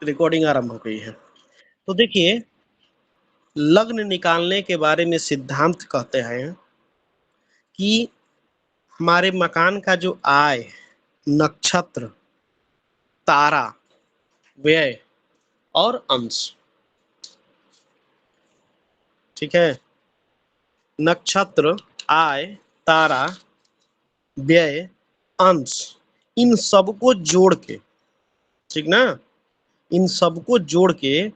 Recording आरंभ हो गई है। तो देखिए, लग्न निकालने के बारे में सिद्धांत कहते हैं कि हमारे मकान का जो आय, नक्षत्र, तारा, व्यय और अंश, ठीक है, नक्षत्र, आय, तारा, व्यय, अंश, इन सबको जोड़ के, ठीक ना, इन सबको जोड़ के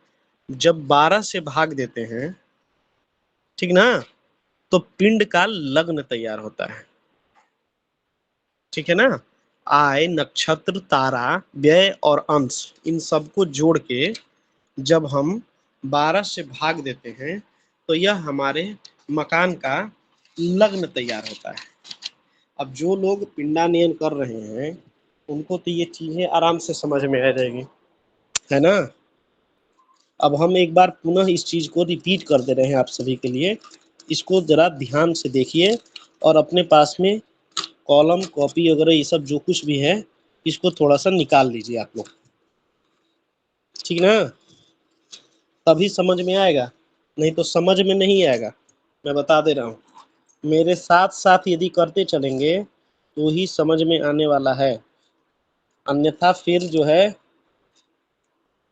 जब 12 से भाग देते हैं, ठीक ना, तो पिंड का लग्न तैयार होता है। ठीक है ना, आय, नक्षत्र, तारा, व्यय और अंश, इन सबको जोड़ के जब हम 12 से भाग देते हैं तो यह हमारे मकान का लग्न तैयार होता है। अब जो लोग पिंडानयन कर रहे हैं उनको तो ये चीजें आराम से समझ में आ जाएगी, है ना। अब हम एक बार पुनः इस चीज को रिपीट कर दे रहे हैं आप सभी के लिए, इसको जरा ध्यान से देखिए और अपने पास में कॉलम, कॉपी वगैरह ये सब जो कुछ भी है इसको थोड़ा सा निकाल लीजिए आप लोग, ठीक ना, तभी समझ में आएगा, नहीं तो समझ में नहीं आएगा। मैं बता दे रहा हूँ, मेरे साथ साथ यदि करते चलेंगे तो ही समझ में आने वाला है, अन्यथा फिर जो है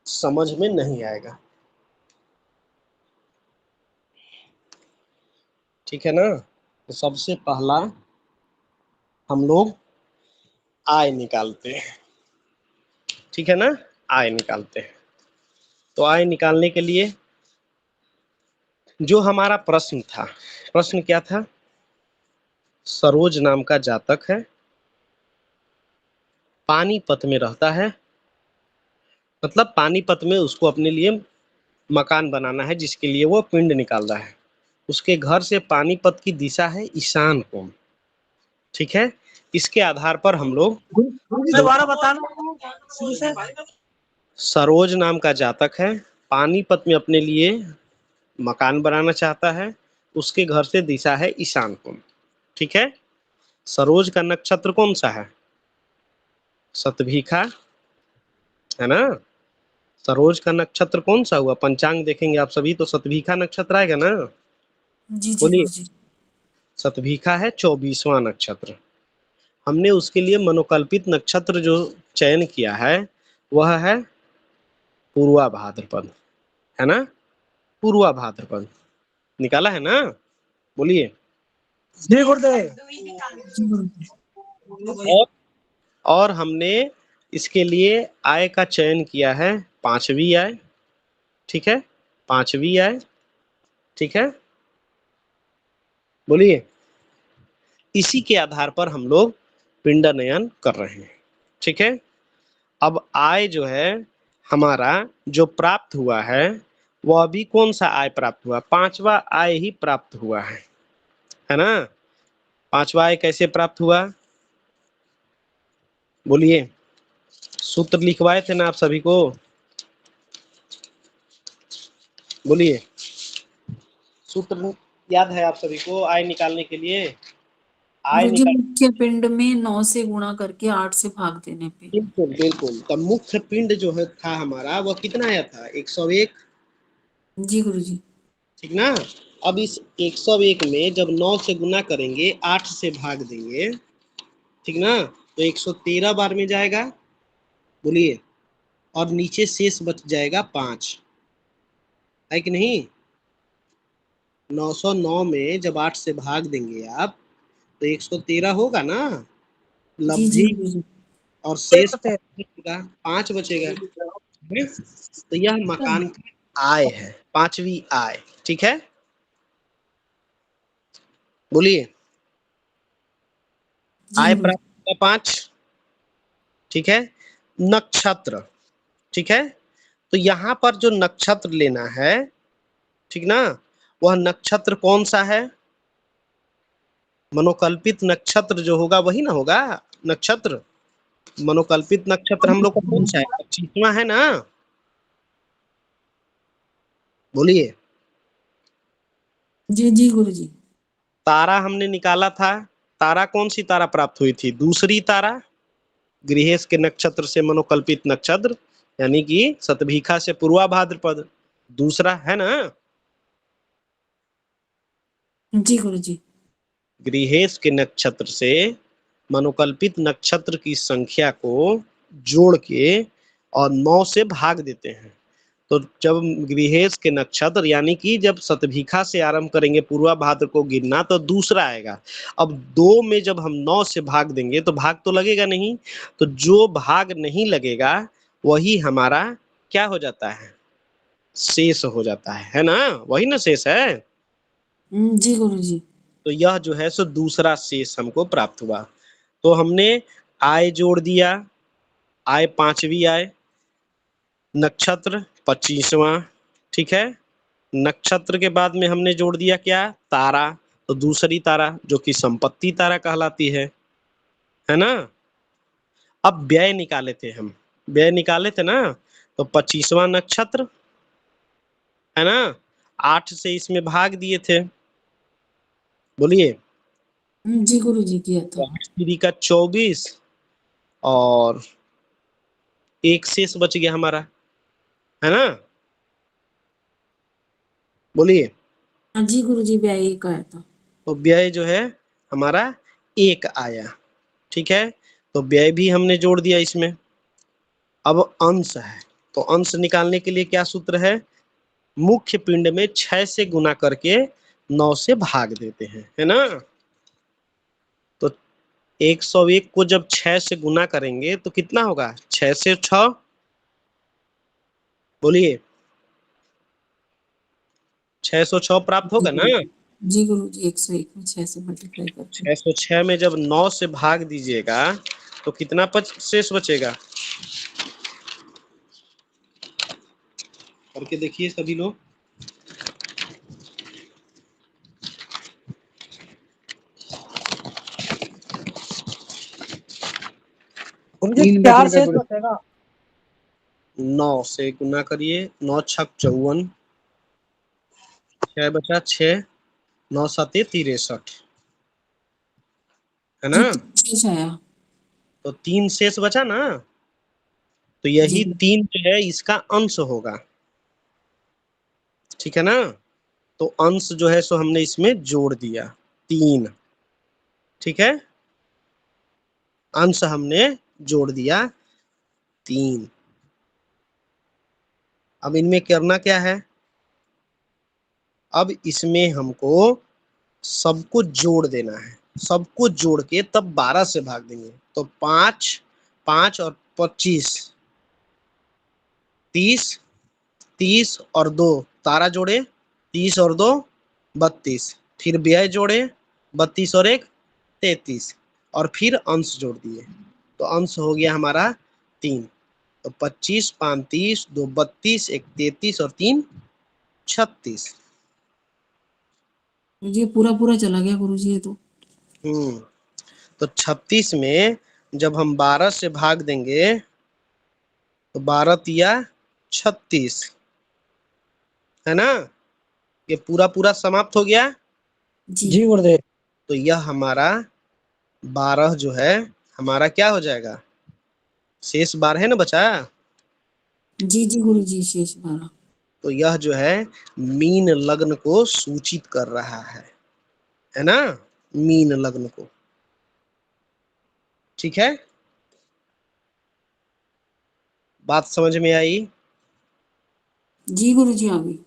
समझ में नहीं आएगा। ठीक है ना। तो सबसे पहला हम लोग आय निकालते हैं, ठीक है ना, आय निकालते हैं। तो आय निकालने के लिए जो हमारा प्रश्न था, प्रश्न क्या था, सरोज नाम का जातक है, पानीपत में रहता है, मतलब पानीपत में उसको अपने लिए मकान बनाना है जिसके लिए वो पिंड निकाल रहा है। उसके घर से पानीपत की दिशा है ईशान कोण, ठीक है। इसके आधार पर हम लोग दोबारा बताना शुरू से। सरोज नाम का जातक है, पानीपत में अपने लिए मकान बनाना चाहता है, उसके घर से दिशा है ईशान कोण, ठीक है। सरोज का नक्षत्र कौन सा है, शतभिखा, है ना। सरोज का नक्षत्र कौन सा हुआ, पंचांग देखेंगे आप सभी तो शतभिखा नक्षत्र आएगा ना। जी जी बोलिए, गुरुजी। शतभिखा है 24वां नक्षत्र। हमने उसके लिए मनोकल्पित नक्षत्र जो चयन किया है वह है पूर्वा भाद्रपद, है ना, पूर्वा भाद्रपद निकाला है ना। बोलिए, जी गुरुदेव। जी गुरुजी। और और हमने इसके लिए आय का चयन किया है 5वीं आय, ठीक है, 5वीं आय, ठीक है। बोलिए, इसी के आधार पर हम लोग पिंडानयन कर रहे हैं, ठीक है। अब आय जो है हमारा जो प्राप्त हुआ है वह अभी कौन सा आय प्राप्त हुआ, 5वां आय ही प्राप्त हुआ है ना। 5वां आय कैसे प्राप्त हुआ, बोलिए, सूत्र लिखवाए थे ना आप सभी को, बोलिए, सूत्र याद है आप सभी को आय निकालने के लिए, आय गुरुजी निकाल, मुख्य पिंड में 9 से गुणा करके 8 से भाग देने पे। बिल्कुल बिल्कुल। तब मुख्य पिंड जो है था हमारा वह कितना आया था, 101, जी गुरुजी। ठीक ना। अब इस 101 में जब 9 से गुना करेंगे, 8 से भाग देंगे, ठीक ना, तो 113 बार में जाएगा, बोलिए, और नीचे शेष बच जाएगा 5, है कि नहीं। 909 में जब 8 से भाग देंगे आप तो 113 होगा ना, जी जी लब्धि, गुरुजी। और शेष 5 बचेगा। तो यह मकान की आय है, 5वीं आय, ठीक है। बोलिए, जी आय गुरुजी। प्राप्त होगा 5, ठीक है। नक्षत्र, ठीक है, तो यहाँ पर जो नक्षत्र लेना है, ठीक ना, वह नक्षत्र कौन सा है, मनोकल्पित नक्षत्र जो होगा वही ना होगा नक्षत्र। मनोकल्पित नक्षत्र हम लोग का कौन सा है, 25वां है ना। बोलिए, जी जी गुरुजी। तारा हमने निकाला था, तारा कौन सी तारा प्राप्त हुई थी, दूसरी तारा, गृहेश के नक्षत्र से मनोकल्पित नक्षत्र यानी कि शतभिखा से पूर्वा भाद्रपद, दूसरा है ना। जी गुरुजी। गृहेश के नक्षत्र से मनोकल्पित नक्षत्र की संख्या को जोड़ के और 9 से भाग देते हैं। तो जब गृहेश के नक्षत्र यानी कि जब शतभिखा से आरंभ करेंगे पूर्वा भाद्र को गिनना तो दूसरा आएगा। अब 2 में जब हम 9 से भाग देंगे तो भाग तो लगेगा नहीं, तो जो भाग नहीं लगेगा वही हमारा क्या हो जाता है, शेष हो जाता है ना, वही ना शेष है। जी गुरुजी। तो यह जो है सो दूसरा शेष हमको प्राप्त हुआ। तो हमने आय जोड़ दिया, आय 5वीं आय, नक्षत्र 25वां, ठीक है। नक्षत्र के बाद में हमने जोड़ दिया क्या, तारा, तो दूसरी तारा जो कि संपत्ति तारा कहलाती है ना। अब व्यय निकाले थे हम, व्यय निकाले थे ना, तो 25वां नक्षत्र है ना, 8 से इसमें भाग दिए थे, बोलिए। जी गुरुजी किया तो था। 8 का 24 और एक शेष बच गया हमारा, है ना, बोलिए। हाँ जी गुरुजी, व्यय का आया था। तो व्यय जो है हमारा 1 आया, ठीक है। तो व्यय भी हमने जोड़ दिया इसमें। अब अंश है, तो अंश निकालने के लिए क्या सूत्र है, मुख्य पिंड में 6 से गुना करके 9 से भाग देते हैं, है ना। तो 101 को जब 6 से गुना करेंगे तो कितना होगा, 6 से 6, बोलिए, 606 प्राप्त जी होगा ना। गुरुजी। जी गुरुजी, 101 में 6 से मल्टीप्लाई करके। 606 में जब 9 से भाग दीजिएगा तो कितना शेष बचेगा, करके देखिए सभी लोग। मुझे 4 शेष बचेगा। 9 से गुना करिए, 9 छक 54, 6 बचा 6, 9 7 63, है ना। जी 3 आया। तो 3 शेष बचा ना, तो जी यही 3 जो है इसका अंश होगा, ठीक है ना। तो अंश जो है सो हमने इसमें जोड़ दिया 3, ठीक है, अंश हमने जोड़ दिया 3। अब इनमें करना क्या है, अब इसमें हमको सबको जोड़ देना है, सबको जोड़ के तब 12 से भाग देंगे। तो 5, 5 और 25, 30, 30 और 2 तारा जोड़े, 30 और 2 32, फिर व्यय जोड़े 32 और 1 33, और फिर अंश जोड़ दिए, तो अंश हो गया हमारा 3। तो 25 5 30, 2 32, 1 33 और 3 36। ये पूरा पूरा चला गया गुरुजी ये तो। तो 36 में जब हम 12 से भाग देंगे तो 12 तिया 36, है ना, ये पूरा पूरा समाप्त हो गया। जी जी गुरुदेव। तो यह हमारा 12 जो है हमारा क्या हो जाएगा, शेष 12 है ना बचा। जी जी गुरुजी, शेष 12। तो यह जो है मीन लग्न को सूचित कर रहा है ना, मीन लग्न को, ठीक है, बात समझ में आई। जी गुरुजी आ गई।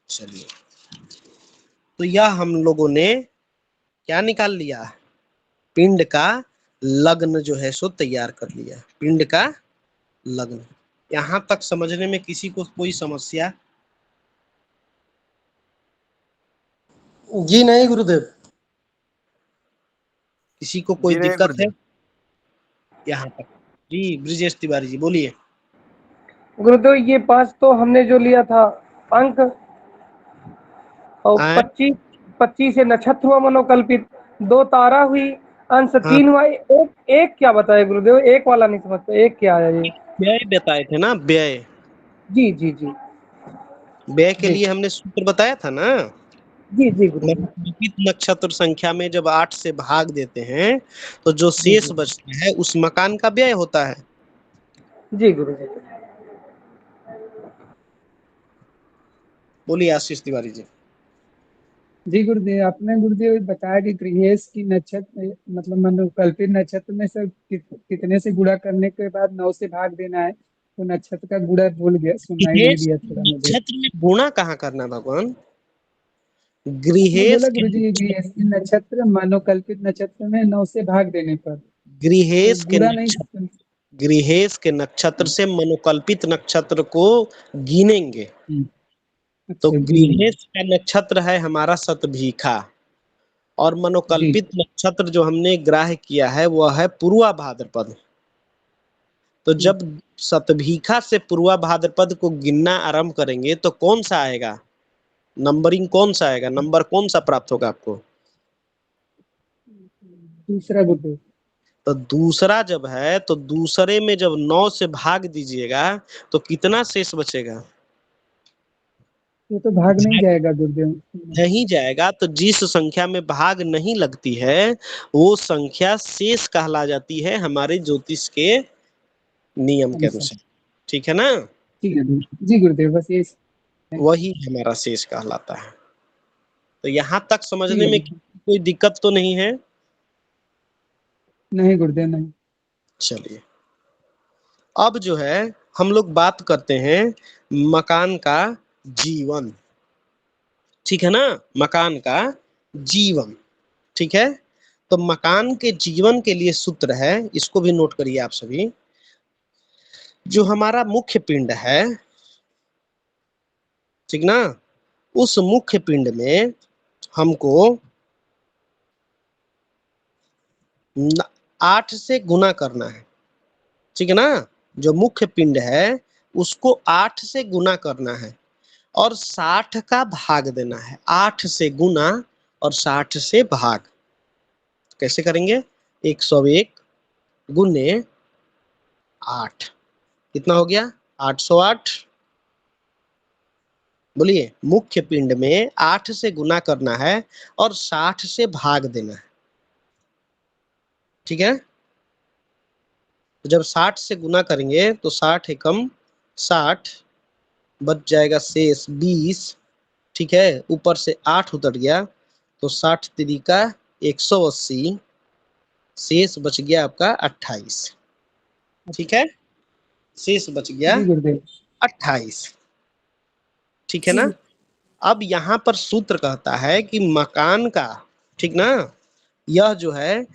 चलिए, तो यह हम लोगों ने क्या निकाल लिया, पिंड का लग्न जो है सो तैयार कर लिया, पिंड का लग्न। यहां तक समझने में किसी को कोई समस्या, जी नहीं गुरुदेव। किसी को कोई दिक्कत है यहाँ तक। जी ब्रिजेश तिवारी जी बोलिए। गुरुदेव ये 5 तो हमने जो लिया था अंक, और हाँ 25 25 से नक्षत्र हुआ मनोकल्पित, 2 तारा हुई, अंश हाँ, 3 हुआ। एक क्या बताया गुरुदेव, एक वाला नहीं समझता, एक क्या आया ये। व्यय बताए थे ना, व्यय, जी जी जी व्यय के जी लिए हमने सूत्र बताया था ना। जी जी गुरुदेव। मनोकल्पित नक्षत्र संख्या में जब 8 से भाग देते हैं तो जो जी शेष जी बचता है उस मकान का व्यय होता है। जी गुरुजी। बोलिए आशीष तिवारी जी। जी गुरुदेव, आपने गुरुदेव बताया कि गृहेश की नक्षत्र मतलब मनोकल्पित नक्षत्र में से कितने से गुणा करने के बाद 9 से भाग देना है। तो नक्षत्र का गुणा भूल गया, सुनाई नहीं गृहेश दिया थोड़ा मुझे। नक्षत्र में गुणा कहाँ करना भगवान? आपने गृहेश बोला के गुरुजी गृहेश की नक्षत्र मनोकल्पित नक्षत्र में 9 से भाग देने पर तो गृहेश के गुणा नहीं। नक्षत्र, गृहेश के नक्षत्र से मनोकल्पित नक्षत्र को गिनेंगे। तो अच्छा गिनेंगे। गृहेश का नक्षत्र है हमारा शतभिखा, और जी मनोकल्पित नक्षत्र जो हमने ग्राह्य किया है वह है पूर्वा भाद्रपद। तो जी। जब शतभिखा से पूर्वा भाद्रपद को गिनना आरंभ करेंगे तो कौन सा आएगा, नंबरिंग कौन सा आएगा, नंबर कौन सा प्राप्त होगा आपको? दूसरा गुरुदेव। तो दूसरा जब है तो दूसरे में जब 9 से भाग दीजिएगा तो कितना शेष बचेगा? ये तो भाग नहीं भाग जाएगा गुरुदेव। नहीं जाएगा। तो जिस संख्या में भाग नहीं लगती है वो संख्या शेष कहला जाती है हमारे ज्योतिष के नियम के अनुसार अनुसार। ठीक है ना? ठीक है जी गुरुदेव, बस ये वही हमारा शेष कहलाता है। तो यहाँ तक ठीक समझने है। में कोई दिक्कत तो नहीं है? नहीं गुरुदेव नहीं। चलिए, अब जो है हम लोग बात करते हैं मकान का जीवन। ठीक है ना? मकान का जीवन। ठीक है? तो मकान के जीवन के लिए सूत्र है, इसको भी नोट करिए आप सभी। जो हमारा मुख्य पिंड है, ठीक ना, उस मुख्य पिंड में हमको 8 से गुना करना है। ठीक है ना? जो मुख्य पिंड है उसको 8 से गुना करना है और 60 का भाग देना है। 8 से गुना और 60 से भाग। कैसे करेंगे? 101 गुने 8 कितना हो गया? 808। बोलिए, मुख्य पिंड में 8 से गुना करना है और 60 से भाग देना है। ठीक है? तो जब 60 से गुना करेंगे तो 60 एकम 60, बच जाएगा शेष 20। ठीक है? ऊपर से 8 उतर गया तो 60 तिरिका 180, शेष बच गया आपका 28। ठीक है? शेष बच गया जी गुरुदेव। 28। ठीक है ना? अब यहाँ पर सूत्र कहता है कि मकान का, ठीक ना, यह जो है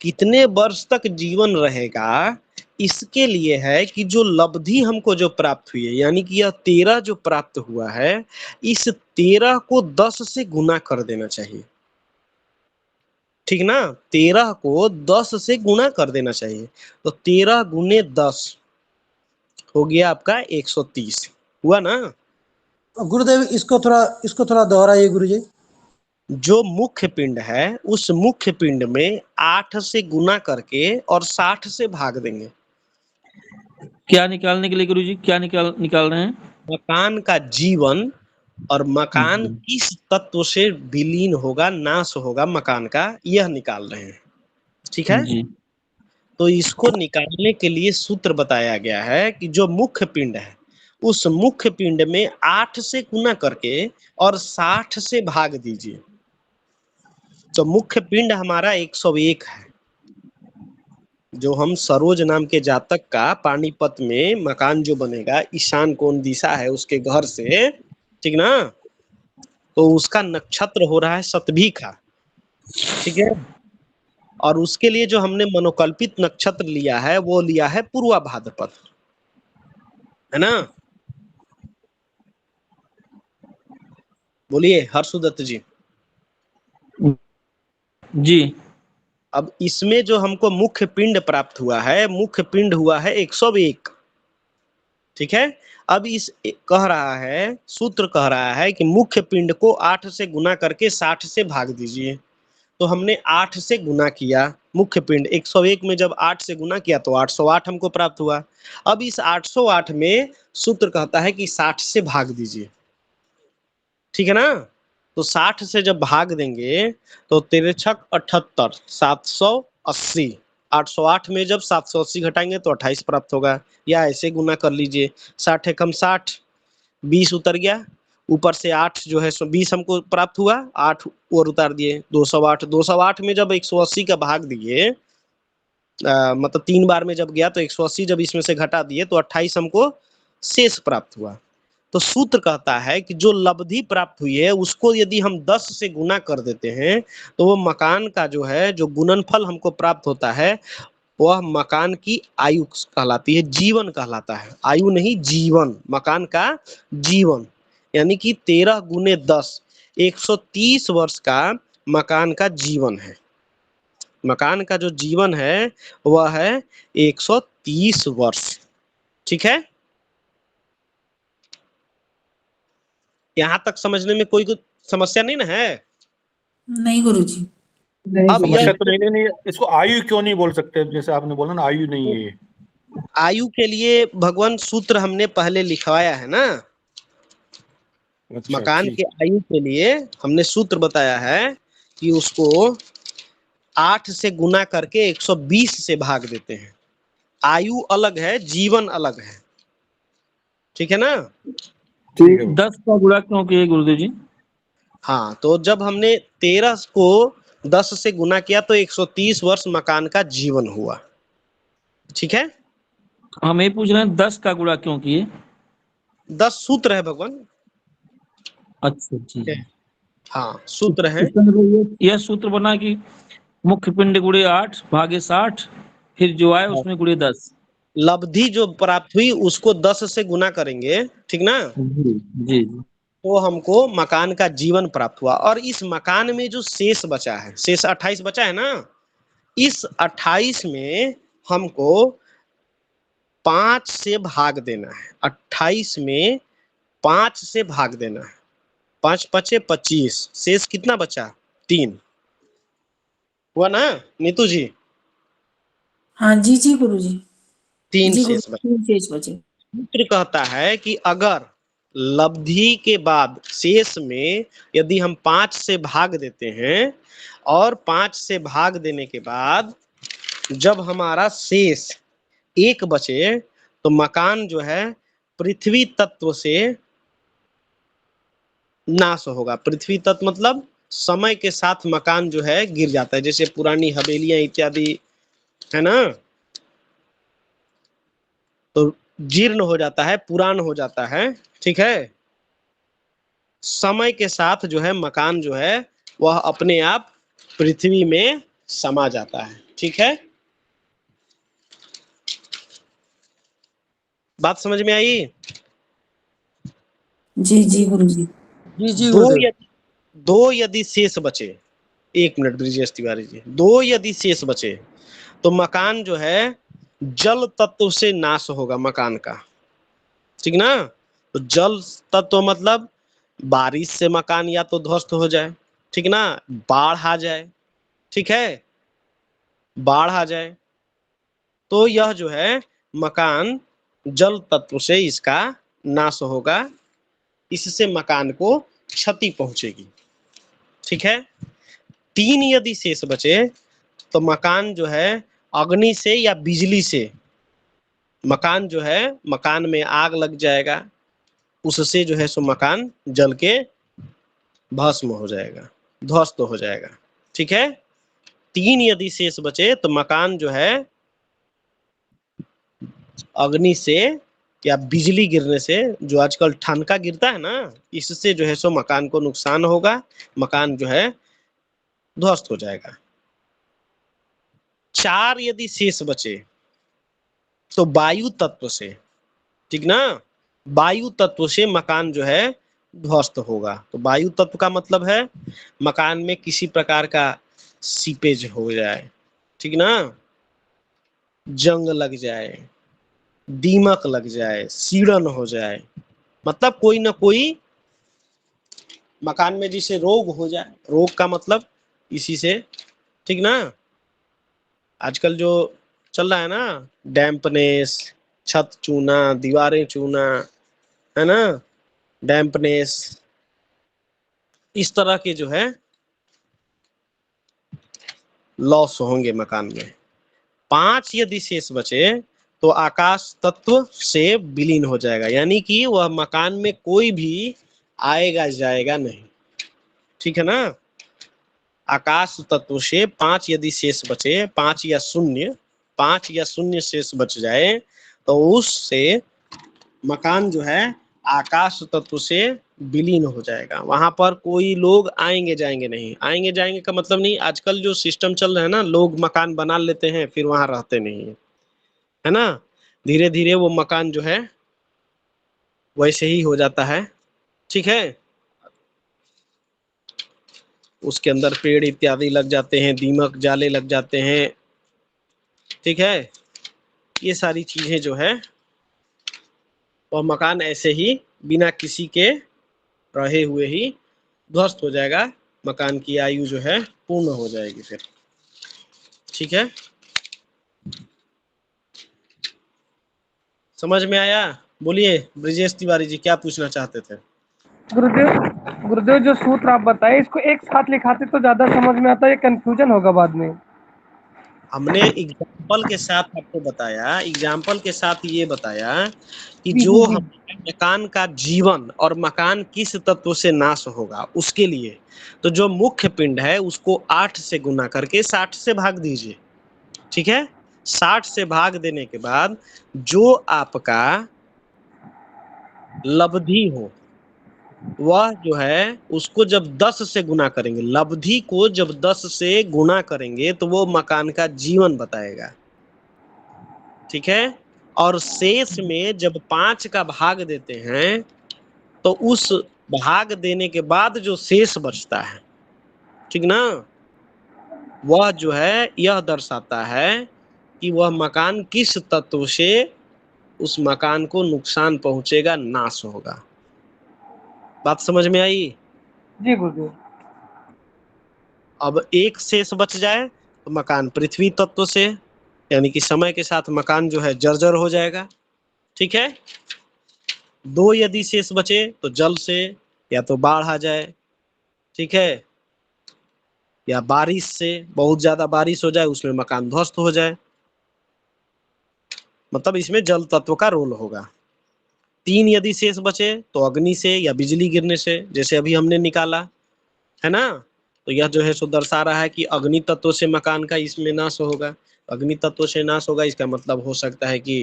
कितने वर्ष तक जीवन रहेगा, इसके लिए है कि जो लब्धि हमको जो प्राप्त हुई है, यानी कि यह 13 जो प्राप्त हुआ है, इस 13 को 10 से गुना कर देना चाहिए। ठीक ना? 13 को 10 से गुना कर देना चाहिए। तो 13 गुने 10 हो गया आपका 130। हुआ ना? गुरुदेव इसको थोड़ा दोहराइए गुरुजी। जो मुख्य पिंड है उस मुख्य पिंड में 8 से गुना करके और 60 से भाग देंगे। क्या निकालने के लिए गुरुजी, क्या निकाल रहे हैं? मकान का जीवन और मकान जी। किस तत्व से विलीन होगा, नाश होगा मकान का, यह निकाल रहे हैं। ठीक है? जी तो इसको निकालने के लिए सूत्र बताया गया है कि जो मुख्य पिंड है उस मुख्य पिंड में 8 से गुना करके और 60 से भाग दीजिए। तो मुख्य पिंड हमारा 101 है। जो हम सरोज नाम के जातक का पानीपत में मकान जो बनेगा, ईशान कोण दिशा है उसके घर से, ठीक ना, तो उसका नक्षत्र हो रहा है शतभिखा। ठीक है? और उसके लिए जो हमने मनोकल्पित नक्षत्र लिया है वो लिया है पूर्वा भाद्रपद, है ना? बोलिए हर्षुदत्त जी। जी। अब इसमें जो हमको मुख्य पिंड प्राप्त हुआ है, मुख्य पिंड हुआ है 101। ठीक है? अब इस कह रहा है, सूत्र कह रहा है कि मुख्य पिंड को 8 से गुना करके 60 से भाग दीजिए। तो हमने 8 से गुना किया, मुख्य पिंड 101 में जब 8 से गुना किया तो 808 हमको प्राप्त हुआ। अब इस 808 में सूत्र कहता है कि 60 से भाग दीजिए। ठीक है ना? तो 60 से जब भाग देंगे तो 13 छक 78, 780, 808 में जब 780 घटाएंगे तो 28 प्राप्त होगा, या ऐसे गुना कर लीजिए। 60 एकम 60, 20 उतर गया, ऊपर से 8 जो है 20 हमको प्राप्त हुआ, 8 और उतार दिए, 208। 208 में जब 180 का भाग दिए, मतलब 3 बार में जब गया तो 180 जब इसमें से घटा दिए तो 28 हमको शेष प्राप्त हुआ। तो सूत्र कहता है कि जो लब्धि प्राप्त हुई है उसको यदि हम 10 से गुना कर देते हैं तो वो मकान का जो है जो गुणनफल हमको प्राप्त होता है वह मकान की आयु कहलाती है, जीवन कहलाता है। आयु नहीं, जीवन, मकान का जीवन, यानी कि 13 गुने 10, 130 वर्ष का मकान का जीवन है। मकान का जो जीवन है वह है 130 वर्ष। ठीक है, यहां तक समझने में कोई समस्या नहीं ना है? नहीं गुरुजी। नहीं अब गुरुजी। समस्या तो नहीं, इसको आयु क्यों नहीं बोल सकते? जैसे आपने बोला ना आयु नहीं है ये। आयु के लिए भगवान सूत्र हमने पहले लिखवाया है ना, अच्छा, मकान ठीक। के आयु के लिए हमने सूत्र बताया है कि उसको 8 से गुना करके 120 से भाग देते हैं। आयु अलग है, जीवन अलग है, ठीक है ना? ठीक है। 10 का गुणा क्यों किए गुरुदेव जी? हाँ, तो जब हमने 13 को 10 से गुना किया तो 130 वर्ष मकान का जीवन हुआ। ठीक है, हम ये पूछ रहे हैं 10 का गुणा क्यों किए? 10 सूत्र है भगवान। अच्छा जी। हाँ, सूत्र है। इसका मतलब यह सूत्र बना कि मुख्य पिंड गुणे 8 भागे 60, फिर जो आए उसमें गुणे 10। लब्धि जो प्राप्त हुई उसको 10 से गुना करेंगे, ठीक ना? जी जी। तो हमको मकान का जीवन प्राप्त हुआ। और इस मकान में जो शेष बचा है, शेष 28 बचा है ना, इस 28 में हमको 5 से भाग देना है। 28 में 5 से भाग देना है। 5 पचे 25, शेष कितना बचा? 3 हुआ ना नीतू जी? हाँ जी जी गुरुजी। 3 जी शेष बचा। गुरुजी, शेष बचे। सूत्र कहता है कि अगर लब्धि के बाद शेष में यदि हम 5 से भाग देते हैं और 5 से भाग देने के बाद जब हमारा शेष 1 बचे तो मकान जो है पृथ्वी तत्व से नाश होगा। पृथ्वी तत्व मतलब समय के साथ मकान जो है गिर जाता है, जैसे पुरानी हवेलियां इत्यादि है ना, तो जीर्ण हो जाता है, पुरान हो जाता है। ठीक है, समय के साथ जो है मकान जो है वह अपने आप पृथ्वी में समा जाता है। ठीक है, बात समझ में आई? जी जी गुरुजी। जी जी दो गुरुदेव। यदि दो यदि शेष बचे, 1 मिनट ब्रिजेश तिवारी जी, 2 यदि शेष बचे तो मकान जो है जल तत्व से नाश होगा मकान का। ठीक ना? तो जल तत्व मतलब बारिश से मकान या तो ध्वस्त हो जाए, ठीक ना, बाढ़ आ जाए, ठीक है, बाढ़ आ जाए तो यह जो है मकान जल तत्व से इसका नाश होगा, इससे मकान को क्षति पहुंचेगी। ठीक है, 3 यदि शेष बचे तो मकान जो है अग्नि से या बिजली से मकान जो है, मकान में आग लग जाएगा, उससे जो है सो मकान जल के भस्म हो जाएगा, ध्वस्त हो जाएगा। ठीक है, 3 यदि शेष बचे तो मकान जो है अग्नि से या बिजली गिरने से, जो आजकल ठनका गिरता है ना, इससे जो है सो मकान को नुकसान होगा, मकान जो है ध्वस्त हो जाएगा। 4 यदि शेष बचे तो वायु तत्व से, ठीक ना, वायु तत्व से मकान जो है ध्वस्त होगा। तो वायु तत्व का मतलब है मकान में किसी प्रकार का सीपेज हो जाए, ठीक ना, जंग लग जाए, दीमक लग जाए, सीड़न हो जाए, मतलब कोई ना कोई मकान में जिसे रोग हो जाए। रोग का मतलब इसी से, ठीक ना, आजकल जो चल रहा है ना, डैम्पनेस, छत चूना, दीवारें चूना, है ना, डैम्पनेस, इस तरह के जो है लॉस होंगे मकान में। 5 यदि शेष बचे तो आकाश तत्व से विलीन हो जाएगा, यानी कि वह मकान में कोई भी आएगा जाएगा नहीं। ठीक है ना। आकाश तत्व से 5 यदि शेष बचे, 5 या शून्य शेष बच जाए तो उससे मकान जो है आकाश तत्व से विलीन हो जाएगा। वहां पर कोई लोग आएंगे जाएंगे नहीं। आएंगे जाएंगे का मतलब नहीं, आजकल जो सिस्टम चल रहा है ना, लोग मकान बना लेते हैं फिर वहां रहते नहीं है, है ना। धीरे धीरे वो मकान जो है वैसे ही हो जाता है। ठीक है, उसके अंदर पेड़ इत्यादि लग जाते हैं, दीमक जाले लग जाते हैं। ठीक है, ये सारी चीजें जो है वह मकान ऐसे ही बिना किसी के रहे हुए ही ध्वस्त हो जाएगा। मकान की आयु जो है पूर्ण हो जाएगी फिर। ठीक है, समझ में आया? बोलिए ब्रिजेश तिवारी जी, क्या पूछना चाहते थे? गुरुदेव जो सूत्र आप बताए इसको एक साथ लिखाते तो ज्यादा समझ में आता है, कंफ्यूजन होगा बाद में। हमने एग्जाम्पल के साथ आपको बताया, एग्जाम्पल के साथ ये बताया कि जी, जो जी, जी। हमारे मकान का जीवन और मकान किस तत्व से नाश होगा उसके लिए, तो जो मुख्य पिंड है उसको 8 से गुना करके 60 से भाग दीजिए। ठीक है, 60 से भाग देने के बाद जो आपका लब्धि हो वह जो है उसको जब 10 से गुना करेंगे, लब्धि को जब 10 से गुना करेंगे तो वो मकान का जीवन बताएगा। ठीक है, और शेष में जब 5 का भाग देते हैं तो उस भाग देने के बाद जो शेष बचता है, ठीक ना, वह जो है यह दर्शाता है कि वह मकान किस तत्व से उस मकान को नुकसान पहुंचेगा, नाश होगा। बात समझ में आई? जी गुरुदेव। अब एक शेष बच जाए तो मकान पृथ्वी तत्व से, यानी कि समय के साथ मकान जो है जर्जर हो जाएगा। ठीक है, 2 यदि शेष बचे तो जल से, या तो बाढ़ आ जाए, ठीक है, या बारिश से, बहुत ज्यादा बारिश हो जाए उसमें मकान ध्वस्त हो जाए, मतलब इसमें जल तत्व का रोल होगा। 3 यदि शेष बचे तो अग्नि से या बिजली गिरने से, जैसे अभी हमने निकाला है ना। तो यह जो है सो दर्शा रहा है कि अग्नि तत्व से मकान का इसमें नाश होगा। अग्नि तत्व से नाश होगा, इसका मतलब हो सकता है कि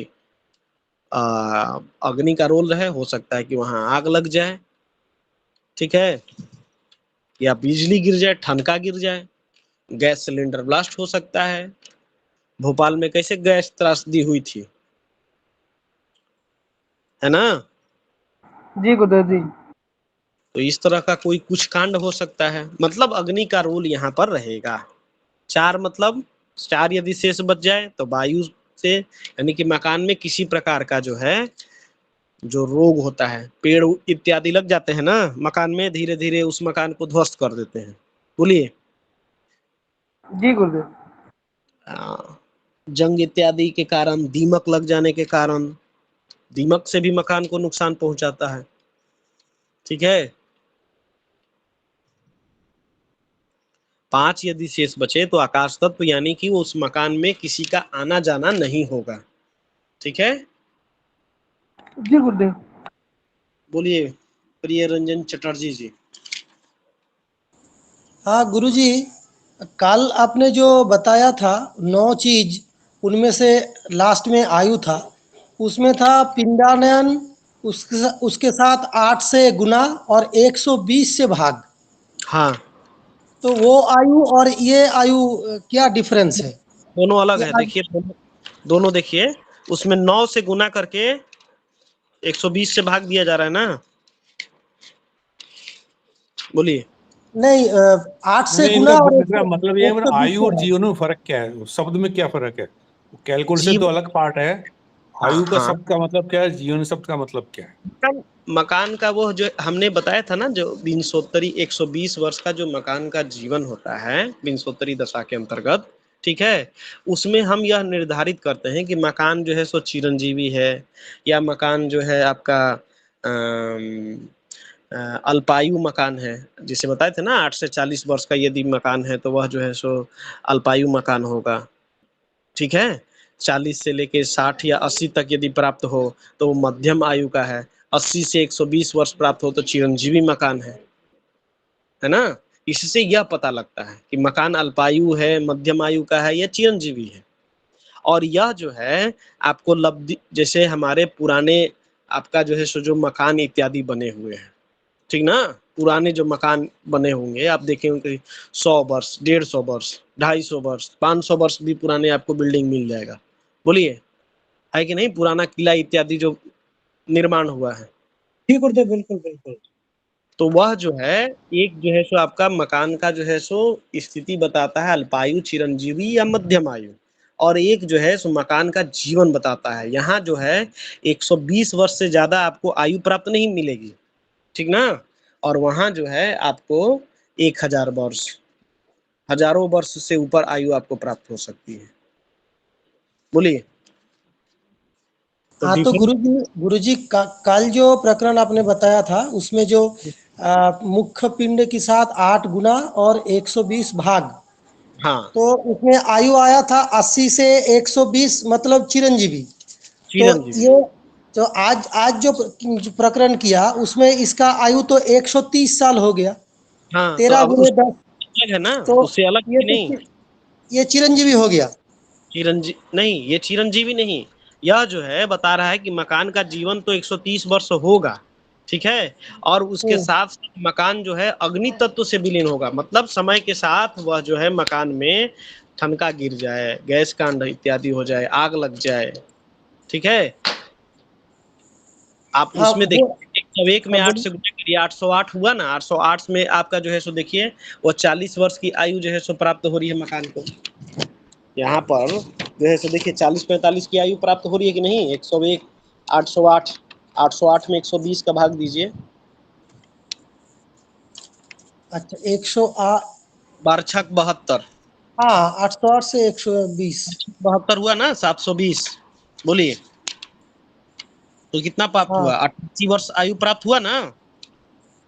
अग्नि का रोल रहे, हो सकता है कि वहां आग लग जाए। ठीक है, या बिजली गिर जाए, ठनका गिर जाए, गैस सिलेंडर ब्लास्ट हो सकता है। भोपाल में कैसे गैस त्रासदी हुई थी, है ना। जी गुरुदेव जी। तो इस तरह का कोई कुछ कांड हो सकता है, मतलब अग्नि का रोल यहाँ पर रहेगा। 4 मतलब 4 यदि शेष बच जाए तो वायु से, यानी कि मकान में किसी प्रकार का जो है जो रोग होता है, पेड़ इत्यादि लग जाते हैं ना मकान में, धीरे धीरे उस मकान को ध्वस्त कर देते हैं। बोलिए। जी गुरुदेव। जंग इत्यादि के कारण, दीमक लग जाने के कारण, दीमक से भी मकान को नुकसान पहुंचाता है। ठीक है, 5 यदि शेष बचे तो आकाश तत्व, यानी कि उस मकान में किसी का आना जाना नहीं होगा। ठीक है, जी गुरुदेव। बोलिए प्रिय रंजन चटर्जी जी। हाँ गुरुजी, कल आपने जो बताया था 9 चीज, उनमें से लास्ट में आयु था, उसमें था पिंडानयन, उसके साथ 8 से गुना और 120 से भाग। हाँ, तो वो आयु और ये आयु क्या डिफरेंस है? दोनों अलग ये है। देखिए दोनों देखिए, उसमें 9 से गुना करके 120 से भाग दिया जा रहा है ना। बोलिए। नहीं, 8 से नहीं, गुना और इनका मतलब ये है 120 आयु और से जीवन में फर्क क्या है, शब्द में क्या फर्क है? कैलकुलेशन तो जीवन, अलग पार्ट है। हाँ आयु का हाँ, शब्द का मतलब क्या है, जीवन शब्द का मतलब क्या है? मकान का वो जो हमने बताया था ना, जो विंशोत्तरी 120 वर्ष का जो मकान का जीवन होता है विंशोत्तरी दशा के अंतर्गत, ठीक है, उसमें हम यह निर्धारित करते हैं कि मकान जो है सो चिरंजीवी है, या मकान जो है आपका अल्पायु मकान है। जिसे बताए थे ना 8 से 40 वर्ष का यदि मकान है तो वह जो है सो अल्पायु मकान होगा। ठीक है। 40 से लेके 60 या 80 तक यदि प्राप्त हो तो वो मध्यम आयु का है। 80 से 120 वर्ष प्राप्त हो तो चिरंजीवी मकान है ना। इससे यह पता लगता है कि मकान अल्पायु है, मध्यम आयु का है या चिरंजीवी है। और यह जो है आपको लब्धि, जैसे हमारे पुराने आपका जो है सो जो मकान इत्यादि बने हुए हैं, ठीक ना, पुराने जो मकान बने होंगे आप देखेंगे 100 वर्ष, 150 वर्ष, 250 वर्ष, 500 वर्ष भी पुराने आपको बिल्डिंग मिल जाएगा। बोलिए, है कि नहीं, पुराना किला इत्यादि जो निर्माण हुआ है। ठीक गुरुदेव, बिल्कुल बिल्कुल। तो वह जो है एक जो है सो आपका मकान का जो है सो स्थिति बताता है, अल्पायु, चिरंजीवी या मध्यम आयु। और एक जो है सो मकान का जीवन बताता है। यहाँ जो है 120 वर्ष से ज्यादा आपको आयु प्राप्त नहीं मिलेगी, ठीक ना। और वहां जो है आपको 1000 वर्ष, हजारों वर्ष से ऊपर आयु आपको प्राप्त हो सकती है। बोलिए। हाँ, तो गुरुजी कल जो प्रकरण आपने बताया था उसमें जो मुख्य पिंड के साथ 8 गुना और 120 भाग, हाँ, तो उसमें आयु आया था 80 से 120, मतलब चिरंजीवी। तो चिरंजीवी। ये तो आज जो प्रकरण किया उसमें इसका आयु तो 130 साल हो गया। हाँ, तो 13 अब गुने 10, अलग है ना, तो उससे अलग ये कि नहीं। ये चिरंजीवी हो गया। नहीं, ये चिरंजीवी नहीं। यह जो है बता रहा है कि मकान का जीवन तो 130 वर्ष होगा, ठीक है। और उसके साथ साथ मकान जो है अग्नि तत्व से विलीन होगा, मतलब समय के साथ वह जो है मकान में ठनका गिर जाए, गैस कांड इत्यादि हो जाए, आग लग जाए, ठीक है। आप हाँ, उसमें देखिए 101 में हाँ, 8 से गुणा करिए, 808 हुआ ना। 808 में आपका जो है सो देखिए वो 40 वर्ष की आयु जो है सो प्राप्त हो रही है मकान को। यहाँ पर जो है सो देखिए 40-45 की आयु प्राप्त हो रही है कि नहीं। 101, 808, 808 में 120 का भाग दीजिए। अच्छा, 108, 12×6 = 72, हाँ, 808 से 120, 72 हुआ ना, 720। बोलिए, तो कितना प्राप्त हाँ, हुआ, 88 वर्ष आयु प्राप्त हुआ ना।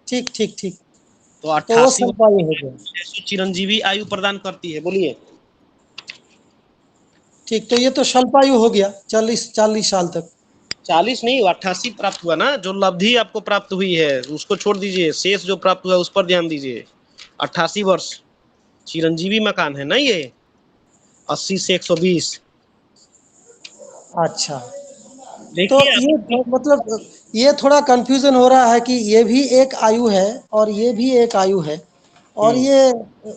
ठीक ठीक ठीक। तो तो वो 88 सब आयु हो गया। वर्ष चिरंजीवी आयु प्रदान करती है। बोलिए। ठीक, तो ये तो स्वल्पायु हो गया, 40 साल तक। 40 नहीं, 88 प्राप्त हुआ ना। जो लब्धि आपको प्राप्त हुई है उसको छोड़ दीजिए, शेष जो प्राप्त हुआ उस पर ध्यान दीजिए। 88 वर्ष चिरंजीवी मकान है ना ये। 80 से 120। अच्छा, तो देखिए ये मतलब ये थोड़ा कंफ्यूजन हो रहा है कि ये भी एक आयु है और ये भी एक आयु है, और ये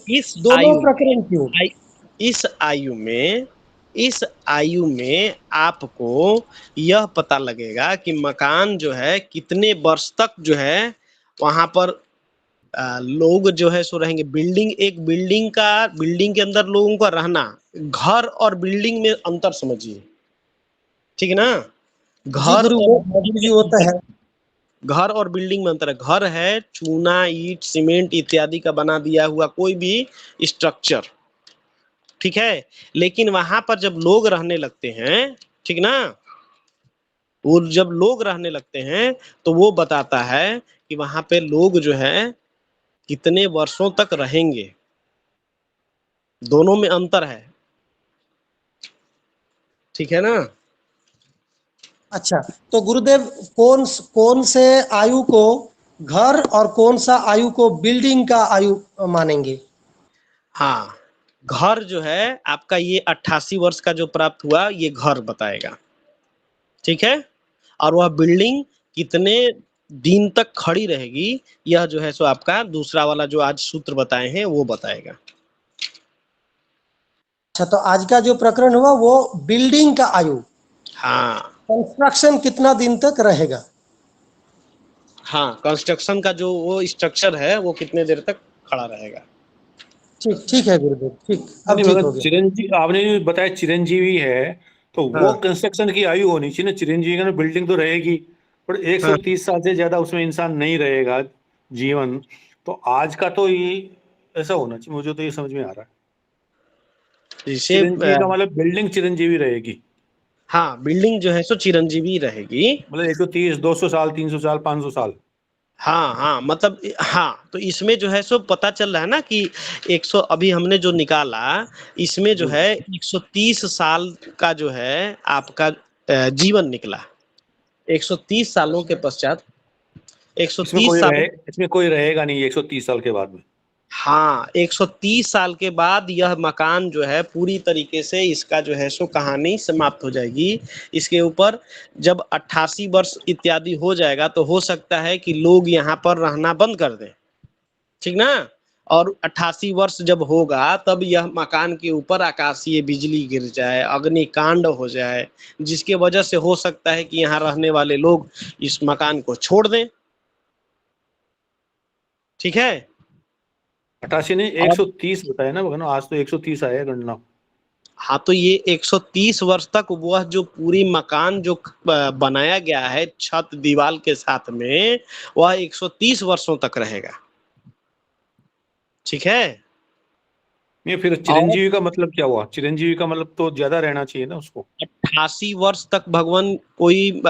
इस दोनों आयु प्रकरण क्यों? इस आयु में इस आयु में आपको यह पता लगेगा कि मकान जो है कितने वर्ष तक जो है वहां पर लोग जो है सो रहेंगे। बिल्डिंग के अंदर लोगों का रहना, घर और बिल्डिंग में अंतर समझिए, ठीक है ना। जी घर गुरु, और जी वो तो है। घर और बिल्डिंग में अंतर है। घर है चूना, ईंट, सीमेंट इत्यादि का बना दिया हुआ कोई भी स्ट्रक्चर, ठीक है। लेकिन वहां पर जब लोग रहने लगते हैं, ठीक ना, वो जब लोग रहने लगते हैं तो वो बताता है कि वहां पे लोग जो है कितने वर्षों तक रहेंगे। दोनों में अंतर है, ठीक है ना। अच्छा, तो गुरुदेव कौन से आयु को घर और कौन सा आयु को बिल्डिंग का आयु मानेंगे? हाँ, घर जो है आपका ये 88 वर्ष का जो प्राप्त हुआ ये घर बताएगा, ठीक है। और वह बिल्डिंग कितने दिन तक खड़ी रहेगी यह जो है सो आपका दूसरा वाला जो आज सूत्र बताए हैं वो बताएगा। अच्छा, तो आज का जो प्रकरण हुआ वो बिल्डिंग का आयु, हाँ, कंस्ट्रक्शन कितना दिन तक रहेगा। हाँ, कंस्ट्रक्शन का जो वो स्ट्रक्चर है वो कितने देर तक खड़ा रहेगा। ठीक, ठीक है गुरुदेव, ठीक, अब नहीं, ठीक मगर हो गया। चिरंजीवी आपने जो बताया चिरंजीवी है, तो वो हाँ, कंस्ट्रक्शन की आयु होनी चाहिए ना। चिरंजीवी का बिल्डिंग तो रहेगी, पर हाँ, 130 साल से ज्यादा उसमें इंसान नहीं रहेगा जीवन। तो आज का तो ये ऐसा होना चाहिए, मुझे तो ये समझ में आ रहा है। जैसे चिरंजीवी का मतलब बिल्डिंग चिरंजीवी रहेगी, हाँ, बिल्डिंग जो है सो चिरंजीवी रहेगी। मतलब 130, 200 साल, 300 साल, 500 साल। हाँ हाँ, मतलब हाँ, तो इसमें जो है सो पता चल रहा है ना कि 100 अभी हमने जो निकाला, इसमें जो जी है 130 साल का जो है आपका जीवन निकला। 130 सालों के पश्चात 130 सालों इसमें कोई रहेगा नहीं 130 साल के बाद में। हाँ, 130 साल के बाद यह मकान जो है पूरी तरीके से इसका जो है सो कहानी समाप्त हो जाएगी। इसके ऊपर जब 88 वर्ष इत्यादि हो जाएगा तो हो सकता है कि लोग यहाँ पर रहना बंद कर दें, ठीक ना। और 88 वर्ष जब होगा तब यह मकान के ऊपर आकाशीय बिजली गिर जाए, अग्निकांड हो जाए, जिसके वजह से हो सकता है कि यहाँ रहने वाले लोग इस मकान को छोड़ दें, ठीक है। 88 नहीं, और 130 बताया ना भगवान, आज तो 130 आया है गणना। हाँ, तो ये 130 वर्ष तक वह जो पूरी मकान जो बनाया गया है छत दीवार के साथ में, वह 130 वर्षों तक रहेगा, ठीक है। नहीं, फिर और चिरंजीवी का मतलब क्या हुआ? चिरंजीवी का मतलब तो ज्यादा रहना चाहिए ना उसको। 88 वर्ष तक भगवान कोई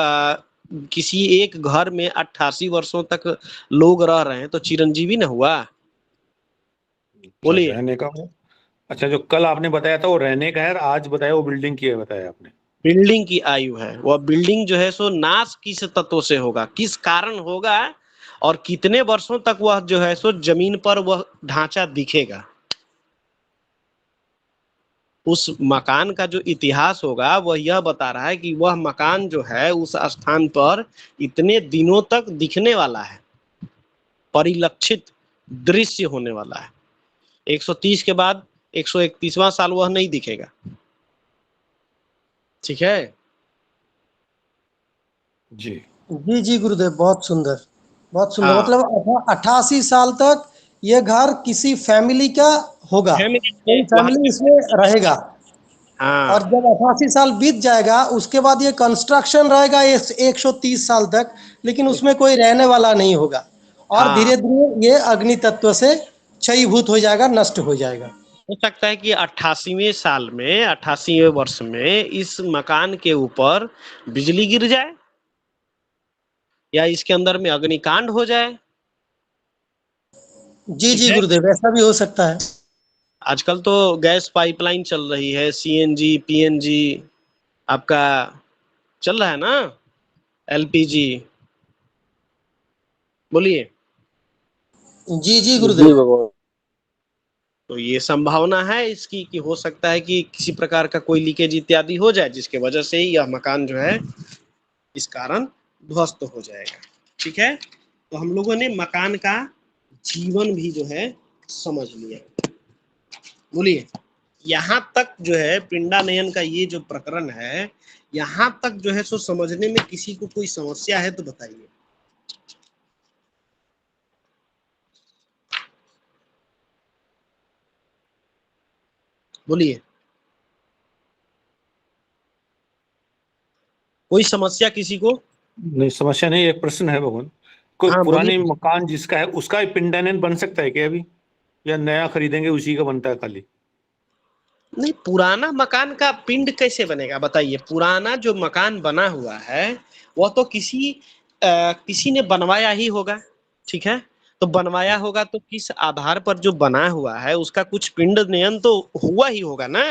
किसी एक घर में 88 वर्षों तक लोग रह रहे हैं तो चिरंजीवी न हुआ, अच्छा, बोलिए। रहने का हो। अच्छा, जो कल आपने बताया था वो रहने का है, और आज बताया वो बिल्डिंग की है, बताया आपने। बिल्डिंग की आयु है, वह बिल्डिंग जो है सो नाश किस तत्व से होगा, किस कारण होगा, और कितने वर्षों तक वह जो है सो जमीन पर वह ढांचा दिखेगा। उस मकान का जो इतिहास होगा वह यह बता रहा है कि वह मकान जो है उस स्थान पर इतने दिनों तक दिखने वाला है, परिलक्षित दृश्य होने वाला है। 130 के बाद 131वां साल वह नहीं दिखेगा, ठीक है। जी जी जी गुरुदेव, बहुत सुंदर, बहुत सुंदर। हाँ, मतलब 88 साल तक ये घर किसी फैमिली का होगा, फैमिली कोई में वहाँ फैमिली इसमें रहेगा। और हाँ जब 88 साल बीत जाएगा उसके बाद ये कंस्ट्रक्शन रहेगा 130 साल तक, लेकिन उसमें कोई रहने वाला नहीं होगा। और हाँ, धीरे धीरे ये अग्नि तत्व से क्षयीभूत हो जाएगा, नष्ट हो जाएगा। हो सकता है कि 88वें साल में 88वें वर्ष में इस मकान के ऊपर बिजली गिर जाए या इसके अंदर में अग्निकांड हो जाए, जी ठीक जी है। गुरुदेव, ऐसा भी हो सकता है। आजकल तो गैस पाइपलाइन चल रही है, सीएनजी पीएनजी आपका चल रहा है ना, एलपीजी, बोलिए। जी जी जी गुरुदेव। भगवान। तो ये संभावना है इसकी कि हो सकता है कि किसी प्रकार का कोई लीकेज इत्यादि हो जाए जिसके वजह से ही यह मकान जो है इस कारण ध्वस्त हो जाएगा, ठीक है। तो हम लोगों ने मकान का जीवन भी जो है समझ लिया, बोलिए। यहाँ तक जो है पिंडानयन का ये जो प्रकरण है, यहाँ तक जो है सो समझने में किसी को कोई समस्या है तो बताइए। बोलिए, कोई समस्या किसी को? नहीं, समस्या नहीं, एक प्रश्न है भगवान। कोई हाँ पुरानी बोलिए। मकान जिसका है उसका ही पिंडानयन बन सकता है क्या अभी, या नया खरीदेंगे उसी का बनता है खाली? नहीं, पुराना मकान का पिंड कैसे बनेगा बताइए। पुराना जो मकान बना हुआ है वह तो किसी ने बनवाया ही होगा, ठीक है। तो बनवाया होगा तो किस आधार पर जो बना हुआ है उसका कुछ पिंड नयन तो हुआ ही होगा ना,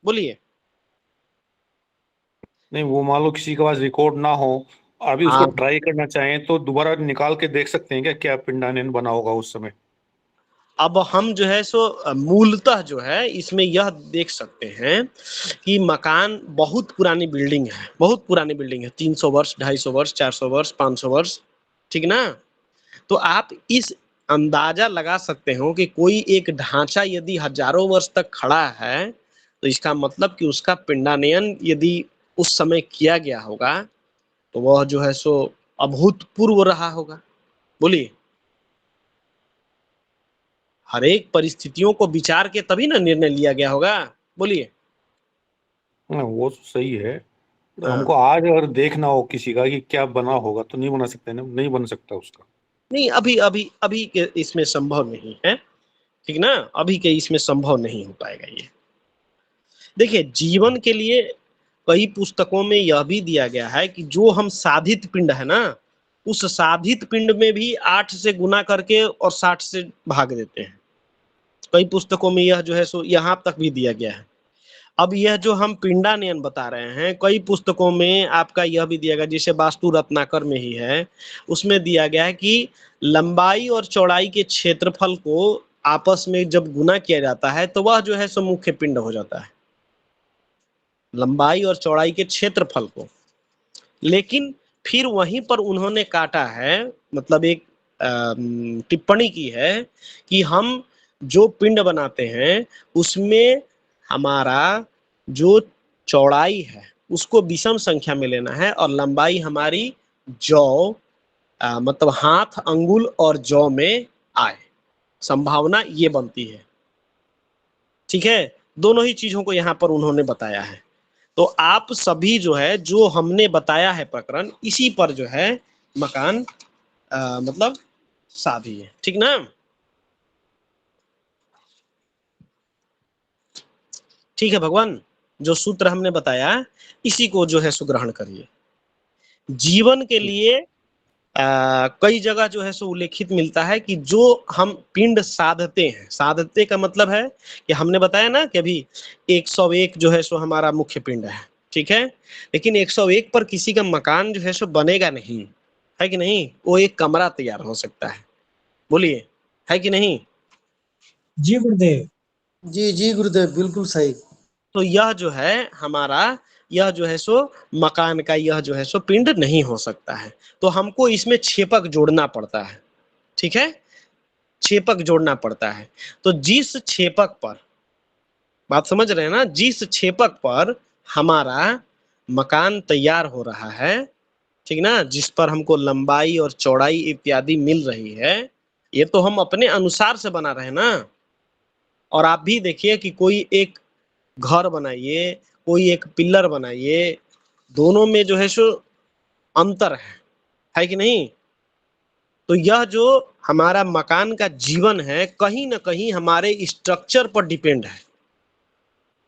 बोलिए। नहीं, वो मान लो किसी के पास रिकॉर्ड ना हो, अभी उसको हाँ, ट्राई करना चाहें तो दोबारा निकाल के देख सकते हैं क्या, क्या पिंडानयन बना होगा उस समय? अब हम जो है सो मूलतः जो है इसमें यह देख सकते हैं कि मकान बहुत पुरानी बिल्डिंग है, बहुत पुरानी बिल्डिंग है, 300 वर्ष, 250 वर्ष, 400 वर्ष, 500 वर्ष, ठीक ना। तो आप इस अंदाजा लगा सकते हो कि कोई एक ढांचा यदि हजारों वर्ष तक खड़ा है तो इसका मतलब कि उसका पिंडानयन यदि उस समय किया गया होगा तो वह जो है सो अभूतपूर्व रहा होगा, बोलिए। हर एक परिस्थितियों को विचार के तभी ना निर्णय लिया गया होगा, बोलिए। हाँ, वो तो सही है। तो हाँ, हमको आज अगर देखना हो किसी का कि क्या बना होगा तो नहीं बना सकते ना, नहीं बन सकता उसका। नहीं, अभी अभी अभी के इसमें संभव नहीं है, ठीक ना। अभी के इसमें संभव नहीं हो पाएगा ये। देखिए, जीवन के लिए कई पुस्तकों में यह भी दिया गया है कि जो हम साधित पिंड है ना, उस साधित पिंड में भी 8 से गुना करके और 60 से भाग देते हैं। कई पुस्तकों में यह जो है सो यहाँ तक भी दिया गया है। अब यह जो हम पिंडानयन बता रहे हैं, कई पुस्तकों में आपका यह भी दिया गया, जैसे वास्तु रत्नाकर में ही है, उसमें दिया गया है कि लंबाई और चौड़ाई के क्षेत्रफल को आपस में जब गुना किया जाता है तो वह जो है सो मुख्य पिंड हो जाता है, लंबाई और चौड़ाई के क्षेत्रफल को। लेकिन फिर वहीं पर उन्होंने काटा है, मतलब एक टिप्पणी की है कि हम जो पिंड बनाते हैं उसमें हमारा जो चौड़ाई है उसको विषम संख्या में लेना है और लंबाई हमारी जौ मतलब हाथ, अंगुल और जौ में आए, संभावना ये बनती है। ठीक है, दोनों ही चीजों को यहाँ पर उन्होंने बताया है। तो आप सभी जो है जो हमने बताया है प्रकरण, इसी पर जो है मकान मतलब साधिए। ठीक ना? ठीक है भगवान, जो सूत्र हमने बताया इसी को जो है सुग्रहण करिए। जीवन के लिए कई जगह जो है सो उल्लेखित मिलता है कि जो हम पिंड साधते हैं, साधते का मतलब है कि हमने बताया ना कि अभी 101 जो है सो हमारा मुख्य पिंड है, ठीक है, लेकिन 101 पर किसी का मकान जो है सो बनेगा नहीं, है कि नहीं? वो एक कमरा तैयार हो सकता है, बोलिए, है कि नहीं? जी गुरुदेव। जी जी गुरुदेव, बिल्कुल सही। तो यह जो है हमारा, यह जो है सो मकान का यह जो है सो पिंड नहीं हो सकता है। तो हमको इसमें छेपक जोड़ना पड़ता है, ठीक है, छेपक जोड़ना पड़ता है। तो जिस छेपक पर, बात समझ रहे हैं ना, जिस छेपक पर हमारा मकान तैयार हो रहा है, ठीक ना, जिस पर हमको लंबाई और चौड़ाई इत्यादि मिल रही है, ये तो हम अपने अनुसार से बना रहे हैं ना। और आप भी देखिए कि कोई एक घर बनाइए, कोई एक पिलर बनाइए, दोनों में जो है सो अंतर है कि नहीं? तो यह जो हमारा मकान का जीवन है कहीं ना कहीं हमारे स्ट्रक्चर पर डिपेंड है।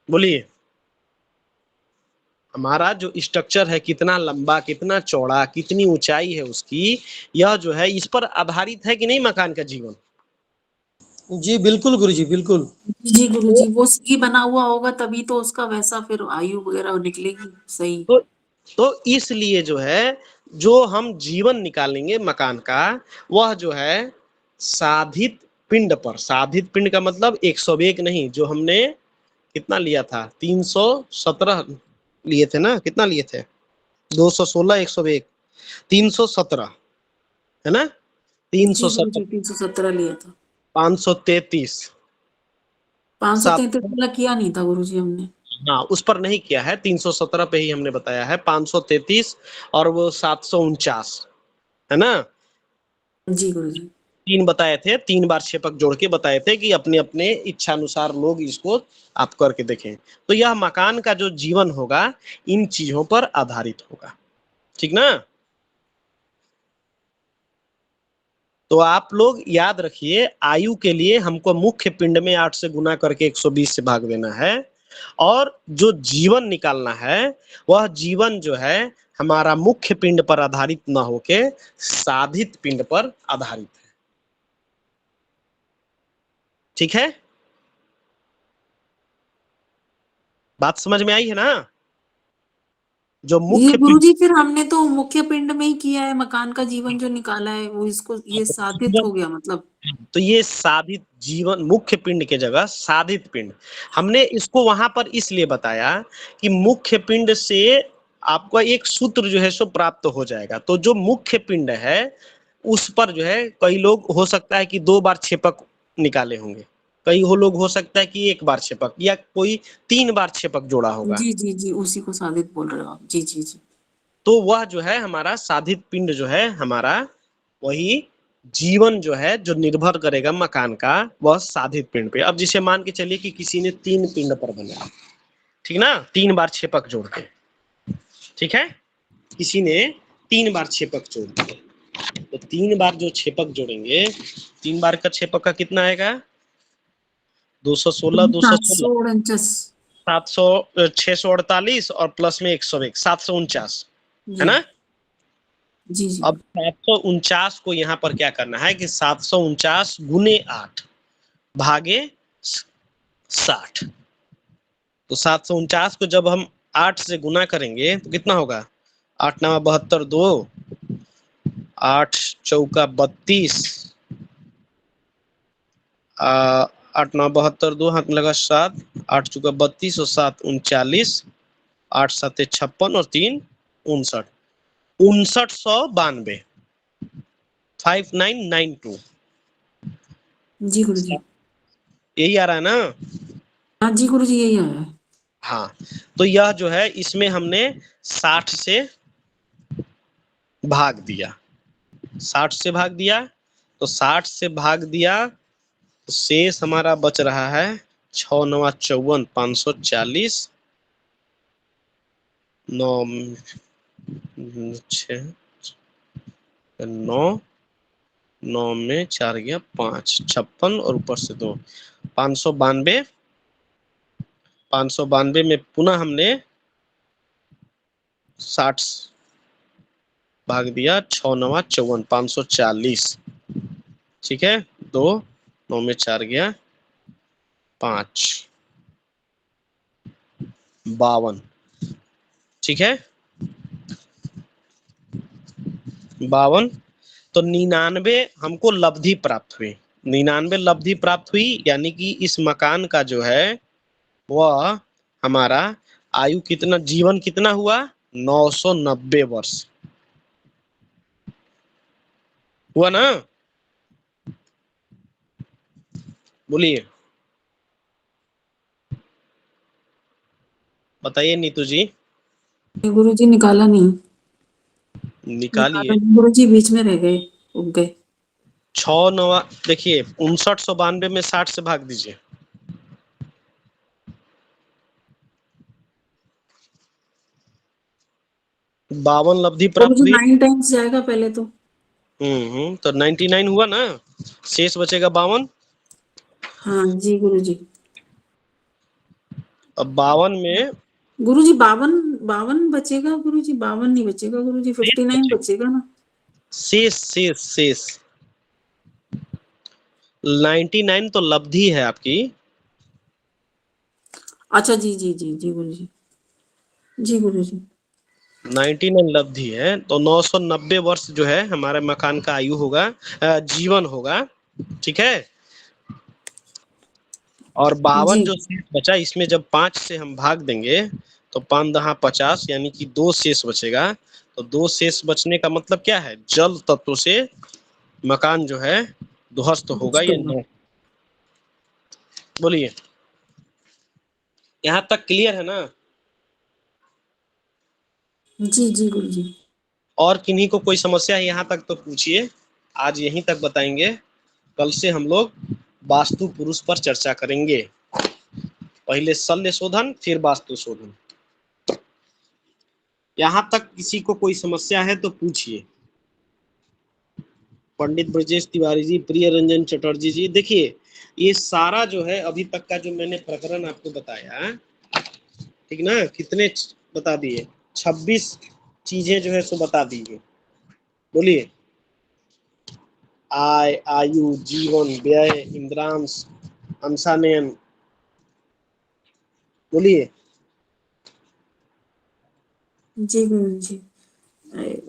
बोलिए, हमारा जो स्ट्रक्चर है, कितना लंबा, कितना चौड़ा, कितनी ऊंचाई है उसकी, यह जो है इस पर आधारित है कि नहीं मकान का जीवन? जी बिल्कुल गुरुजी, बिल्कुल। जी गुरुजी, वो सही बना हुआ होगा तभी तो उसका वैसा फिर आयु वगैरह निकलेगी सही। तो इसलिए जो है जो हम जीवन निकालेंगे मकान का, वह जो है साधित पिंड पर, साधित पिंड का मतलब 101 नहीं, जो हमने कितना लिया था, 317 लिए थे ना, कितना लिए थे, 216, 101, 317 है ना, जी 317, गुरुजी 317 लिया था। 533, 533 वाला किया नहीं था गुरुजी हमने। हाँ उस पर नहीं किया है, 317 पे ही हमने बताया है, 533 और वो 749 है ना। जी गुरुजी। 3 बताए थे, 3 बार छेपक जोड़ के बताए थे कि अपने अपने इच्छा अनुसार लोग इसको आप करके देखें। तो यह मकान का जो जीवन होगा इन चीजों पर आधारित होगा, ठीक ना। तो आप लोग याद रखिए, आयु के लिए हमको मुख्य पिंड में 8 से गुना करके 120 से भाग देना है, और जो जीवन निकालना है वह जीवन जो है हमारा मुख्य पिंड पर आधारित ना होके साधित पिंड पर आधारित है, ठीक है। बात समझ में आई है ना? जो ये मुख्य पिंड, गुरुजी फिर हमने तो मुख्य पिंड में ही किया है, मकान का जीवन जो निकाला है वो इसको ये साधित हो गया मतलब। तो ये साधित जीवन, मुख्य पिंड के जगह साधित पिंड, हमने इसको वहां पर इसलिए बताया कि मुख्य पिंड से आपको एक सूत्र जो है सो प्राप्त हो जाएगा। तो जो मुख्य पिंड है उस पर जो है कई लोग हो सकता है कि 2 बार छेपक निकाले होंगे, कई हो लोग हो सकता है कि 1 बार छेपक, या कोई 3 बार छेपक जोड़ा होगा। जी जी जी, उसी को साधित बोल रहे हो आप। जी जी जी। तो वह जो है हमारा साधित पिंड जो है हमारा, वही जीवन जो है जो निर्भर करेगा मकान का, वह साधित पिंड पे। अब जिसे मान के चलिए कि किसी ने 3 पिंड पर बनाया, ठीक ना, 3 बार छेपक जोड़ के, ठीक है, किसी ने 3 बार छेपक जोड़ दिए, तो 3 बार जो छेपक जोड़ेंगे, 3 बार का छेपक का कितना आएगा, 216, 216, 749। 700, 648 और प्लस में 101, 749 है ना। जी जी। अब 749 को यहाँ पर क्या करना है कि 749 गुने 8 भागे 60। तो 749 को जब हम 8 से गुना करेंगे तो कितना होगा? 8 9 72, 2 8 चौका 32, 8 9 72, 2 हाथ में लगा 7, 8 चौका 32 और 7 39, 8 7 56 और 3 59, 5992, 5992। जी गुरुजी। यही आ रहा है ना? हाँ जी गुरुजी, यही आया है। हाँ, तो यह जो है इसमें हमने 60 से भाग दिया, 60 से भाग दिया, तो 60 से भाग दिया तो शेष हमारा बच रहा है 6 9 54, 540, 9 6 9 9 में 4 गया 5, 56 और ऊपर से 2, 592। 592 में पुनः हमने 60 भाग दिया, 6 9 54, 540, ठीक है। 2 9 में 4 गया 5, 52, ठीक है 52। तो 99 हमको लब्धि प्राप्त हुई, 99 लब्धि प्राप्त हुई, यानी कि इस मकान का जो है वह हमारा आयु कितना, जीवन कितना हुआ? 990 वर्ष हुआ ना? बोलिए, बताइए नीतू जी। गुरुजी निकाला नहीं, निकालिए। गुरुजी बीच में रह गए, उग गए। 6 9, देखिए 5992 में 60 से भाग दीजिए, बावन लब्धि प्राप्त गुरुजी हुई। 9 टाइम्स जाएगा पहले तो। तो 99 हुआ ना, शेष बचेगा 52। हाँ जी गुरुजी। अब 52 में गुरुजी 52 52 बचेगा गुरुजी, 52 नहीं बचेगा गुरुजी, 59 बचेगा ना। शेष शेष शेष 99 तो लब्धि है आपकी। अच्छा जी जी जी जी गुरुजी, जी गुरुजी। 99 लब्धि है, तो 990 वर्ष जो है हमारे मकान का आयु होगा, जीवन होगा, ठीक है। और 52 जी जो शेष बचा, इसमें जब 5 से हम भाग देंगे तो 5 दहा 50, यानी कि 2 शेष बचेगा। तो 2 शेष बचने का मतलब क्या है? जल तत्व से मकान जो है ध्वस्त होगा या नहीं? बोलिए, यहाँ तक क्लियर है ना? जी जी गुरुजी। और किन्हीं को कोई समस्या है यहाँ तक तो पूछिए, आज यहीं तक बताएंगे, कल से हम लोग वास्तु पुरुष पर चर्चा करेंगे। पहले शल्य शोधन, फिर वास्तु शोधन। यहाँ तक किसी को कोई समस्या है तो पूछिए। पंडित ब्रजेश तिवारी जी, प्रिय रंजन चटर्जी जी, देखिए ये सारा जो है अभी तक का जो मैंने प्रकरण आपको बताया, ठीक ना, कितने बता दिए? 26 चीजें जो है सो बता दीजिए। बोलिए, आय, आयु, जीवन, व्यय, इंद्रांश, अंशानयन, बोलिए। जी गुरुजी।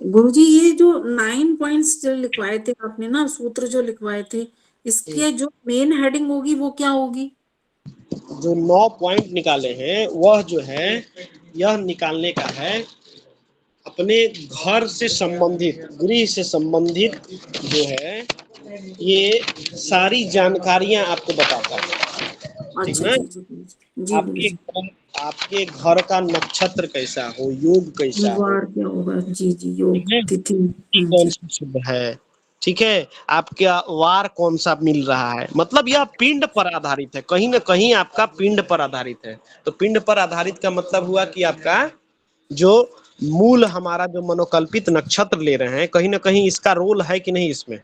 गुरुजी ये जो 9 पॉइंट्स जो लिखवाए थे आपने ना, सूत्र जो लिखवाए थे, इसके जो मेन हेडिंग होगी वो क्या होगी? जो 9 पॉइंट निकाले हैं वह जो है, यह निकालने का है अपने घर से संबंधित, गृह से संबंधित जो है ये सारी जानकारियां आपको बताता है, ठीक अच्छा ना। जी जी गुरुजी, जी गुरुजी। आपके घर का नक्षत्र कैसा हो, योग कैसा हो, वार क्या होगा? जी जी, ठीक योग है, तिथि। कौन जी सा शुभ है, ठीक है, आपका वार कौन सा मिल रहा है, मतलब यह पिंड पर आधारित है, कहीं ना कहीं आपका पिंड पर आधारित है। तो पिंड पर आधारित का मतलब हुआ कि आपका जो मूल हमारा जो मनोकल्पित नक्षत्र ले रहे हैं, कहीं ना कहीं इसका रोल है कि नहीं इसमें,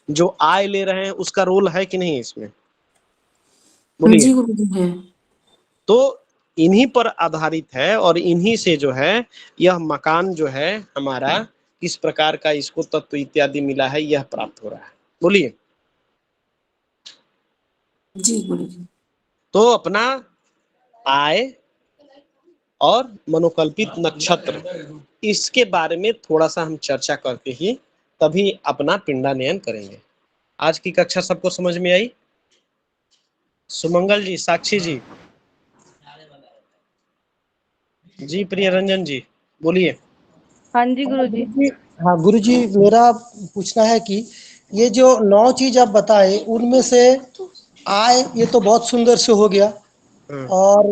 जो आय ले रहे हैं उसका रोल है कि नहीं इसमें, बोलिए। जी गुरुजी है। तो इन्हीं पर आधारित है और इन्हीं से जो है यह मकान जो है हमारा किस प्रकार का इसको तत्व इत्यादि मिला है, यह प्राप्त हो रहा है। बोलिए। जी गुरुजी। तो अपना आय और मनोकल्पित नक्षत्र, इसके बारे में थोड़ा सा हम चर्चा करके ही तभी अपना पिंडानयन करेंगे। आज की कक्षा सबको समझ में आई? सुमंगल जी, साक्षी जी, जी प्रिय रंजन जी, बोलिए। हाँ जी गुरुजी। हाँ गुरुजी, मेरा पूछना है कि ये जो 9 चीज आप बताए उनमें से आय, ये तो बहुत सुंदर से हो गया। और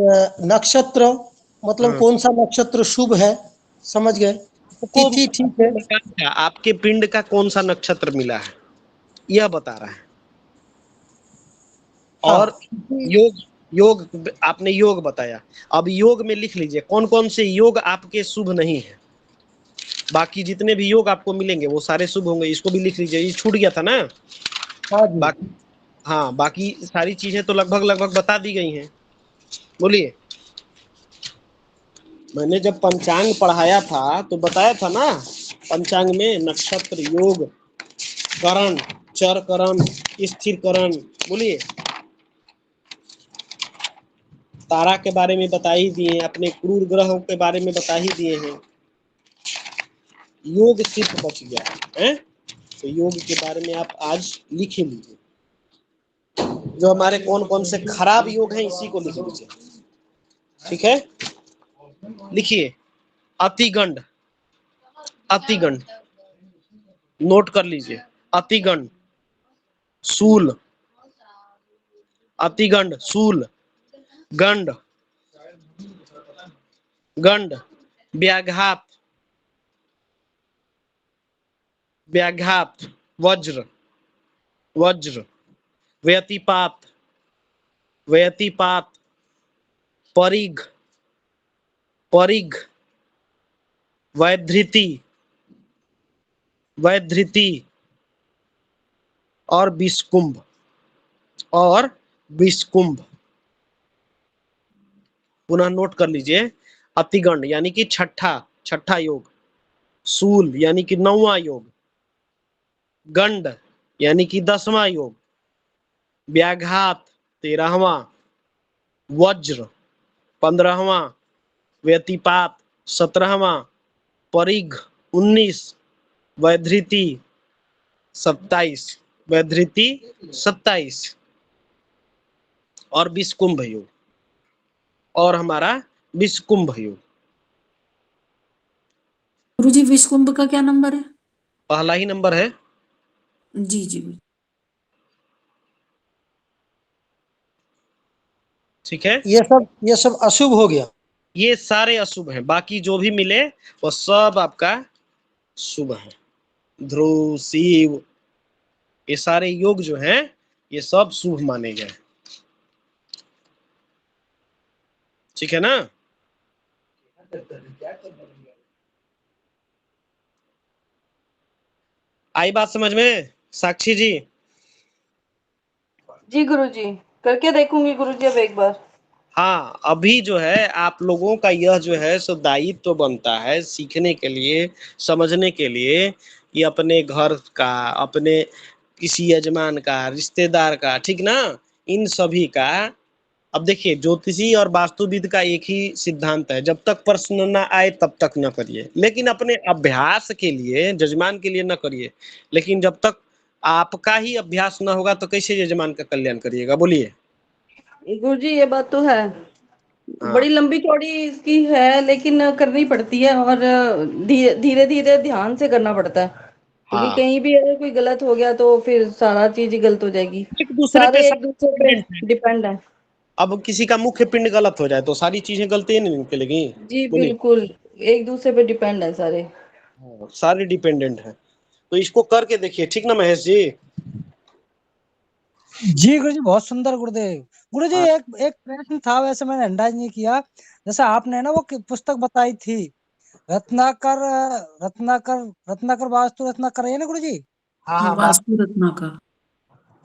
नक्षत्र, मतलब कौन सा नक्षत्र शुभ है, समझ गए। तिथि ठीक है। आपके पिंड का कौन सा नक्षत्र मिला है, यह बता रहा है। और योग, योग आपने योग बताया। अब योग में लिख लीजिए कौन कौन से योग आपके शुभ नहीं है। बाकी जितने भी योग आपको मिलेंगे वो सारे शुभ होंगे, इसको भी लिख लीजिए, ये छूट गया था ना। बाकी हाँ, बाकी सारी चीजें तो लगभग लगभग बता दी गई हैं। बोलिए। मैंने जब पंचांग पढ़ाया था तो बताया था ना, पंचांग में नक्षत्र, योग, करण, चर करण, स्थिर करण, बोलिए, तारा के बारे में बता ही दिए, अपने क्रूर ग्रहों के बारे में बता ही दिए हैं। योग सिर्फ बच गया है, तो योग के बारे में आप आज लिख ही लीजिए। जो हमारे कौन कौन से खराब योग हैं इसी को लिख लीजिए, ठीक है। लिखिए, अतिगंड, अतिगंड नोट कर लीजिए। अतिगंड, शूल, अतिगंड, शूल, गंड, गंड, व्याघात, व्याघात, वज्र, वज्र, व्यतिपात, व्यतिपात, परिघ, परिघ, वैधृति, वैधृति, और विषकुंभ, और विषकुंभ। पुनः नोट कर लीजिए। अतिगंड यानी कि छठा योग, शूल यानी कि 9वां योग, गंड यानी कि 10वां योग, व्याघात 13वां, वज्र 15वां, व्यतिपात 17वां, परिघ 19, वैधृति 27, वैधृति 27, और विषकुंभ योग, और हमारा विषकुंभ योग। गुरुजी विषकुंभ का क्या नंबर है? पहला ही नंबर है। जी जी। ठीक है, ये सब अशुभ हो गया। ये सारे अशुभ हैं, बाकी जो भी मिले वो सब आपका शुभ है। ध्रुव, शिव, ये सारे योग जो हैं ये सब शुभ माने गए। ठीक है ना। आई बात समझ में साक्षी जी? जी गुरुजी, करके देखूंगी गुरुजी अब एक बार। हाँ, अभी जो है आप लोगों का यह जो है सो दायित्व तो बनता है सीखने के लिए, समझने के लिए, कि अपने घर का, अपने किसी यजमान का, रिश्तेदार का, ठीक ना, इन सभी का। अब देखिए, ज्योतिषी और वास्तुविद का एक ही सिद्धांत है, जब तक प्रश्न ना आए तब तक न करिए। लेकिन अपने अभ्यास के लिए, जजमान के लिए न करिए। लेकिन जब तक आपका ही अभ्यास न होगा तो कैसे यजमान का कल्याण करिएगा? बोलिए। गुरुजी ये बात तो है, हाँ। बड़ी लंबी चौड़ी इसकी है, लेकिन करनी पड़ती है, और धीरे धीरे ध्यान से करना पड़ता है। क्योंकि हाँ, कहीं भी अगर कोई गलत हो गया तो फिर सारा चीज ही गलत हो जाएगी। एक दूसरे पे सारे एक दूसरे पे डिपेंड है। अब किसी का मुख्य पिंड गलत हो जाए तो सारी चीजें गलती नहीं निकलेगी। जी बोलिए। बिल्कुल, एक दूसरे पे डिपेंड है सारे। हाँ, सारे डिपेंडेंट है, तो इसको करके देखिए, ठीक ना महेश जी? जी गुरुजी, बहुत सुंदर गुरुदेव। गुरुजी हाँ। एक एक प्रश्न था, वैसे मैंने अंदाज नहीं किया। जैसे आपने ना वो पुस्तक बताई थी, रत्नाकर रत्नाकर रत्नाकर वास्तु रत्नाकर, है ना गुरुजी? हाँ, वास्तु रत्नाकर।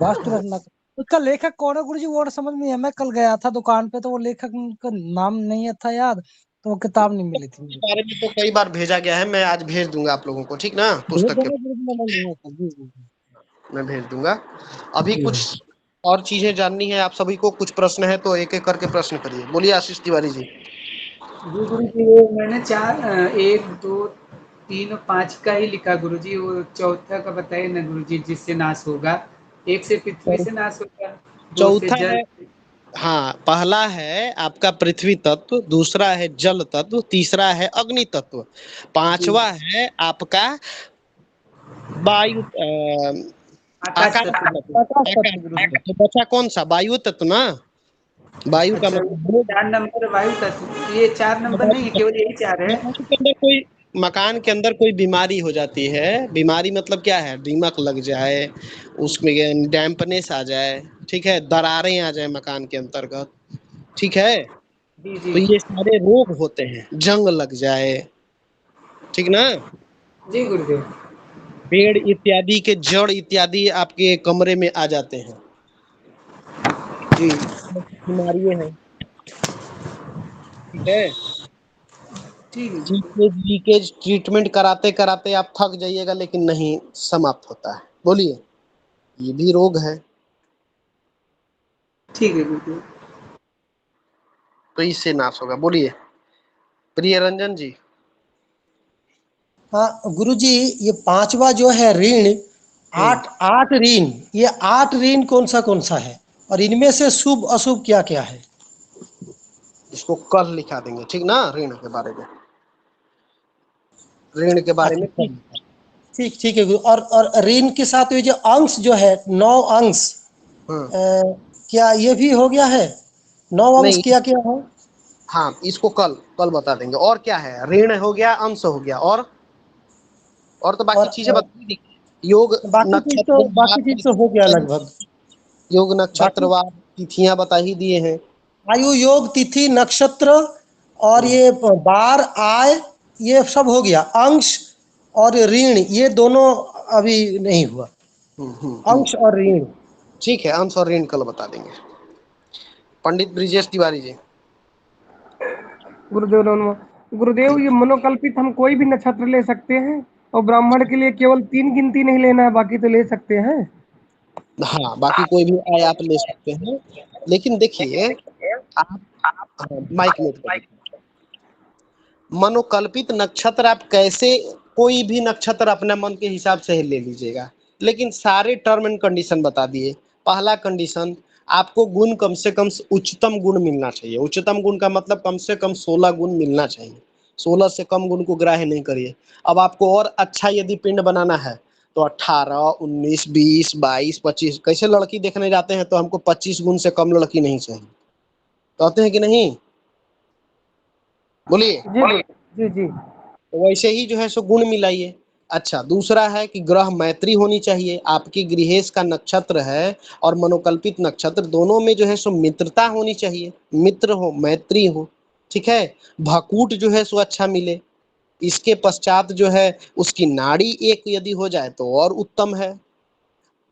वास्तु रत्नाकर, उसका लेखक कौन है गुरुजी? वो समझ में नहीं है। मैं कल गया था दुकान पे तो वो लेखक का नाम नहीं था याद। तो वो किताब नहीं मिली थी इस मुझे। बारे में तो कई बार भेजा गया है, मैं आज भेज दूंगा आप लोगों को, ठीक ना? भेज पुस्तक के देना गुरुजी, मैं ले लूंगा सर। जी जी जी। मैं भेज दूंगा। अभी जी कुछ और चीजें जाननी है आप सभी को, कुछ प्रश्न है तो एक एक करके प्रश्न करिए। बोलिए आशीष तिवारी जी। जी गुरुजी, वो मैंने 1 2 3 और 5 का ही लिखा गुरुजी, वो चौथा का बताइए ना गुरुजी, जिससे नाश होगा। 1 से पृथ्वी से नाश होगा, 2 से चौथा जल। है, हाँ, पहला है आपका पृथ्वी तत्व, दूसरा है जल तत्व, तीसरा है अग्नि तत्व, जी, पांचवा है आपका वायु आकाश आकाश तत्व। तत्व। आकाश आकाश तत्व गुरुजी। तत्व तो बचा कौन सा? वायु तत्व ना। वायु का अच्छा, मतलब 4 नंबर वायु तत्व, ये 4 नंबर नहीं है, केवल यही 4 है। मकान के अंदर कोई मकान के अंदर कोई बीमारी हो जाती है, बीमारी मतलब क्या है? दीमक लग जाए, उसमें डैम्पनेस आ जाए, ठीक है, दरारें आ जाए मकान के अंतर्गत, ठीक है, जी जी तो ये सारे रोग होते हैं। जंग लग जाए, ठीक ना, जी गुरुदेव। पेड़ इत्यादि के जड़ इत्यादि आपके कमरे में आ जाते हैं, जी बीमारियां हैं, ठीक है। ठीक है गुरुदेव। लीकेज लीकेज ट्रीटमेंट कराते कराते आप थक जाइएगा, लेकिन नहीं समाप्त होता है। बोलिए, ये भी रोग है। ठीक है गुरुदेव। तो इससे नाश होगा। बोलिए प्रिय रंजन जी। हाँ गुरुजी, ये पांचवा जो है ऋण, आठ आठ ऋण, ये 8 ऋण कौन सा है, और इनमें से शुभ अशुभ क्या क्या है? इसको कल लिखा देंगे, ठीक ना, ऋण के बारे में, ऋण के बारे अच्छा में कल ठीक, लिखा ठीक है गुरु। और ऋण के साथ ये जो अंश जो है 9 अंश, देंगे। हाँ, क्या ये भी हो गया है? 9 अंश नहीं, क्या क्या है? हाँ, इसको कल कल बता देंगे। और क्या है? ऋण हो गया, अंश हो गया, और तो बाकी और चीजें बता दी। योग नक्षत्र बाकी चीज तो हो गया लगभग। योग नक्षत्र बाकी वार तिथियां बता ही दिए हैं। आयु, योग, तिथि, नक्षत्र और हम्म, ये बार, आय, ये सब हो गया। अंश और ऋण ये दोनों अभी नहीं हुआ। हम्म। अंश और ऋण। ठीक है, अंश और ऋण कल बता देंगे। पंडित ब्रिजेश तिवारी जी। गुरुदेव नमः। गुरुदेव, ये मनोकल्पित हम कोई भी नक्षत्र ले सकते हैं, और ब्राह्मण के लिए केवल 3 गिनती नहीं लेना है, बाकी तो ले सकते हैं। हाँ, बाकी कोई भी आय आप ले सकते हैं, लेकिन देखिए आप, हाँ, माइक म्यूट कर दीजिए। मनोकल्पित नक्षत्र आप कैसे, कोई भी नक्षत्र अपने मन के हिसाब से ही ले लीजिएगा, लेकिन सारे टर्म एंड कंडीशन बता दिए। पहला कंडीशन, आपको गुण कम से कम उच्चतम गुण मिलना चाहिए। उच्चतम गुण का मतलब कम से कम 16 गुण मिलना चाहिए। 16 से कम गुण को ग्राह्य नहीं करिए। अब आपको और अच्छा यदि पिंड बनाना है तो 18 19 20 22 25, कैसे लड़की देखने जाते हैं तो हमको 25 गुण से कम लड़की नहीं चाहिए, कहते हैं कि नहीं? बोलिए। जी जी। तो वैसे ही जो है सो गुण मिलाइए। अच्छा, दूसरा है कि ग्रह मैत्री होनी चाहिए। आपकी गृहेश का नक्षत्र है और मनोकल्पित नक्षत्र, दोनों में जो है सो मित्रता होनी चाहिए, मित्र हो, मैत्री हो, ठीक है। भकूट जो है सो अच्छा मिले। इसके पश्चात जो है उसकी नाड़ी एक यदि हो जाए तो और उत्तम है।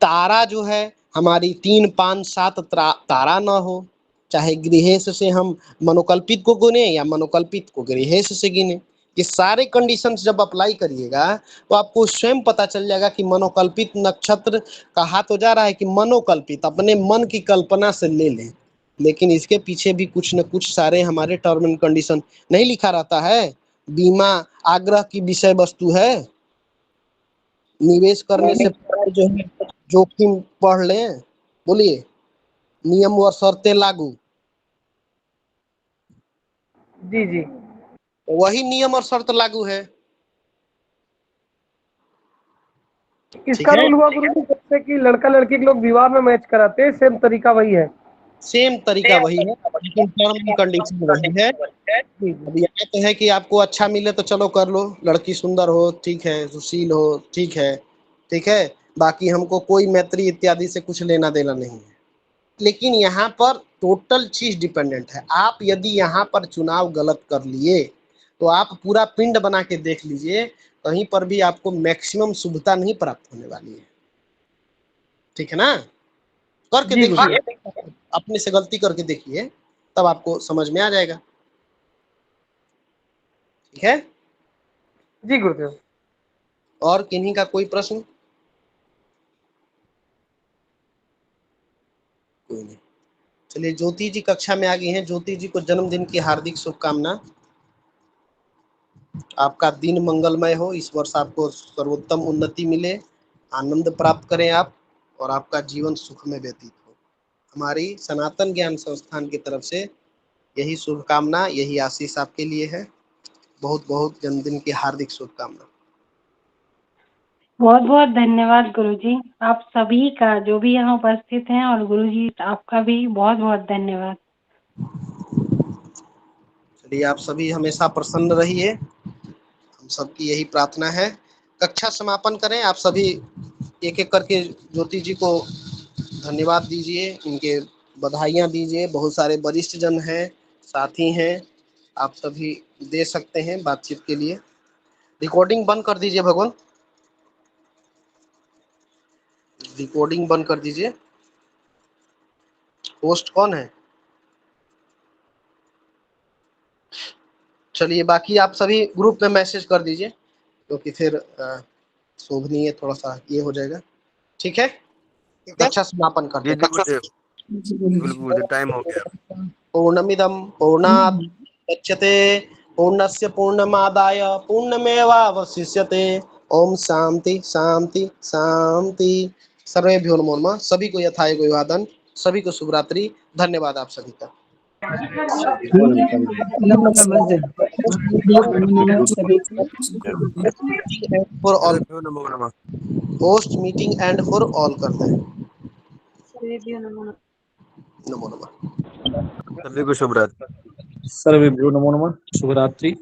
तारा जो है हमारी 3 5 7 तारा ना हो, चाहे गृहेश से हम मनोकल्पित को गिने या मनोकल्पित को गृहेश से गिने। ये सारे कंडीशंस जब अप्लाई करिएगा तो आपको स्वयं पता चल जाएगा कि मनोकल्पित नक्षत्र, कहा तो जा रहा है कि मनोकल्पित, अपने मन की कल्पना से ले लें, लेकिन इसके पीछे भी कुछ न कुछ सारे हमारे टर्म एंड कंडीशन नहीं लिखा रहता है। बीमा आग्रह की विषय वस्तु है। निवेश करने से पहले जो है जोखिम पढ़ लें। बोलिए, नियम व शर्तें लागू। जी जी। वही नियम और शर्त लागू है, इसका ठीक है। रूल हुआ गुरुजी, जैसे कि लड़का लड़की के लोग विवाह में मैच कराते हैं, सेम तरीका वही है। सेम तरीका वही है, लेकिन टर्म एंड कंडीशन वही है। जी अब यहाँ तो है कि आपको अच्छा मिले तो चलो कर लो, लड़की सुंदर हो ठीक है, सुशील हो ठीक है, ठीक है, बाकी हमको कोई मैत्री इत्यादि से कुछ लेना देना नहीं है। लेकिन यहाँ पर टोटल चीज डिपेंडेंट है। आप यदि यहाँ पर चुनाव गलत कर लिए तो आप पूरा पिंड बना के देख लीजिए, कहीं पर भी आपको मैक्सिमम शुभता नहीं प्राप्त होने वाली है, ठीक है ना। करके जी देखिए, गुरुजी। अपने से गलती करके देखिए, तब आपको समझ में आ जाएगा। ठीक है। जी गुरुदेव। और किन्हीं का कोई प्रश्न? कोई नहीं। चलिए, ज्योति जी कक्षा में आ गई हैं। ज्योति जी को जन्मदिन की हार्दिक शुभकामना। आपका दिन मंगलमय हो, इस वर्ष आपको सर्वोत्तम उन्नति मिले, आनंद प्राप्त करें आप, और आपका जीवन सुख में व्यतीत हो। हमारी सनातन ज्ञान संस्थान की तरफ से यही शुभकामना, यही आशीष आपके लिए है। बहुत बहुत जन्मदिन की हार्दिक शुभकामना। बहुत बहुत धन्यवाद गुरुजी, आप सभी का, जो भी यहाँ उपस्थित हैं, और गुरुजी आपका भी बहुत बहुत धन्यवाद। चलिए, आप सभी हमेशा प्रसन्न रहिए, हम सबकी यही प्रार्थना है। कक्षा समापन करें। आप सभी एक एक करके ज्योति जी को धन्यवाद दीजिए, इनके बधाइयाँ दीजिए। बहुत सारे वरिष्ठ जन हैं, साथी हैं, आप सभी दे सकते हैं बातचीत के लिए। रिकॉर्डिंग बंद कर दीजिए भगवान, रिकॉर्डिंग बंद कर दीजिए। होस्ट कौन है? चलिए, बाकी आप सभी ग्रुप में मैसेज कर दीजिए, क्योंकि फिर शोभनीय थोड़ा सा ये हो जाएगा। ठीक है, कक्षा समापन करते हैं। बिल्कुल टाइम हो गया। पूर्णमिदं पूर्णात् मुदच्यते पूर्णस्य पूर्णमादाय पूर्णमेवावशिष्यते। ओम शांति शांति शांति। सर्वेभ्यो नमो नमः। सभी को यथाय अभिवादन, सभी को शुभ रात्रि। धन्यवाद आप सभी का। For all, host meeting and for all करते हैं। नमो नमः। सभी को शुभ रात्रि। सर्वेभ्यो नमो नमः। शुभ रात्रि।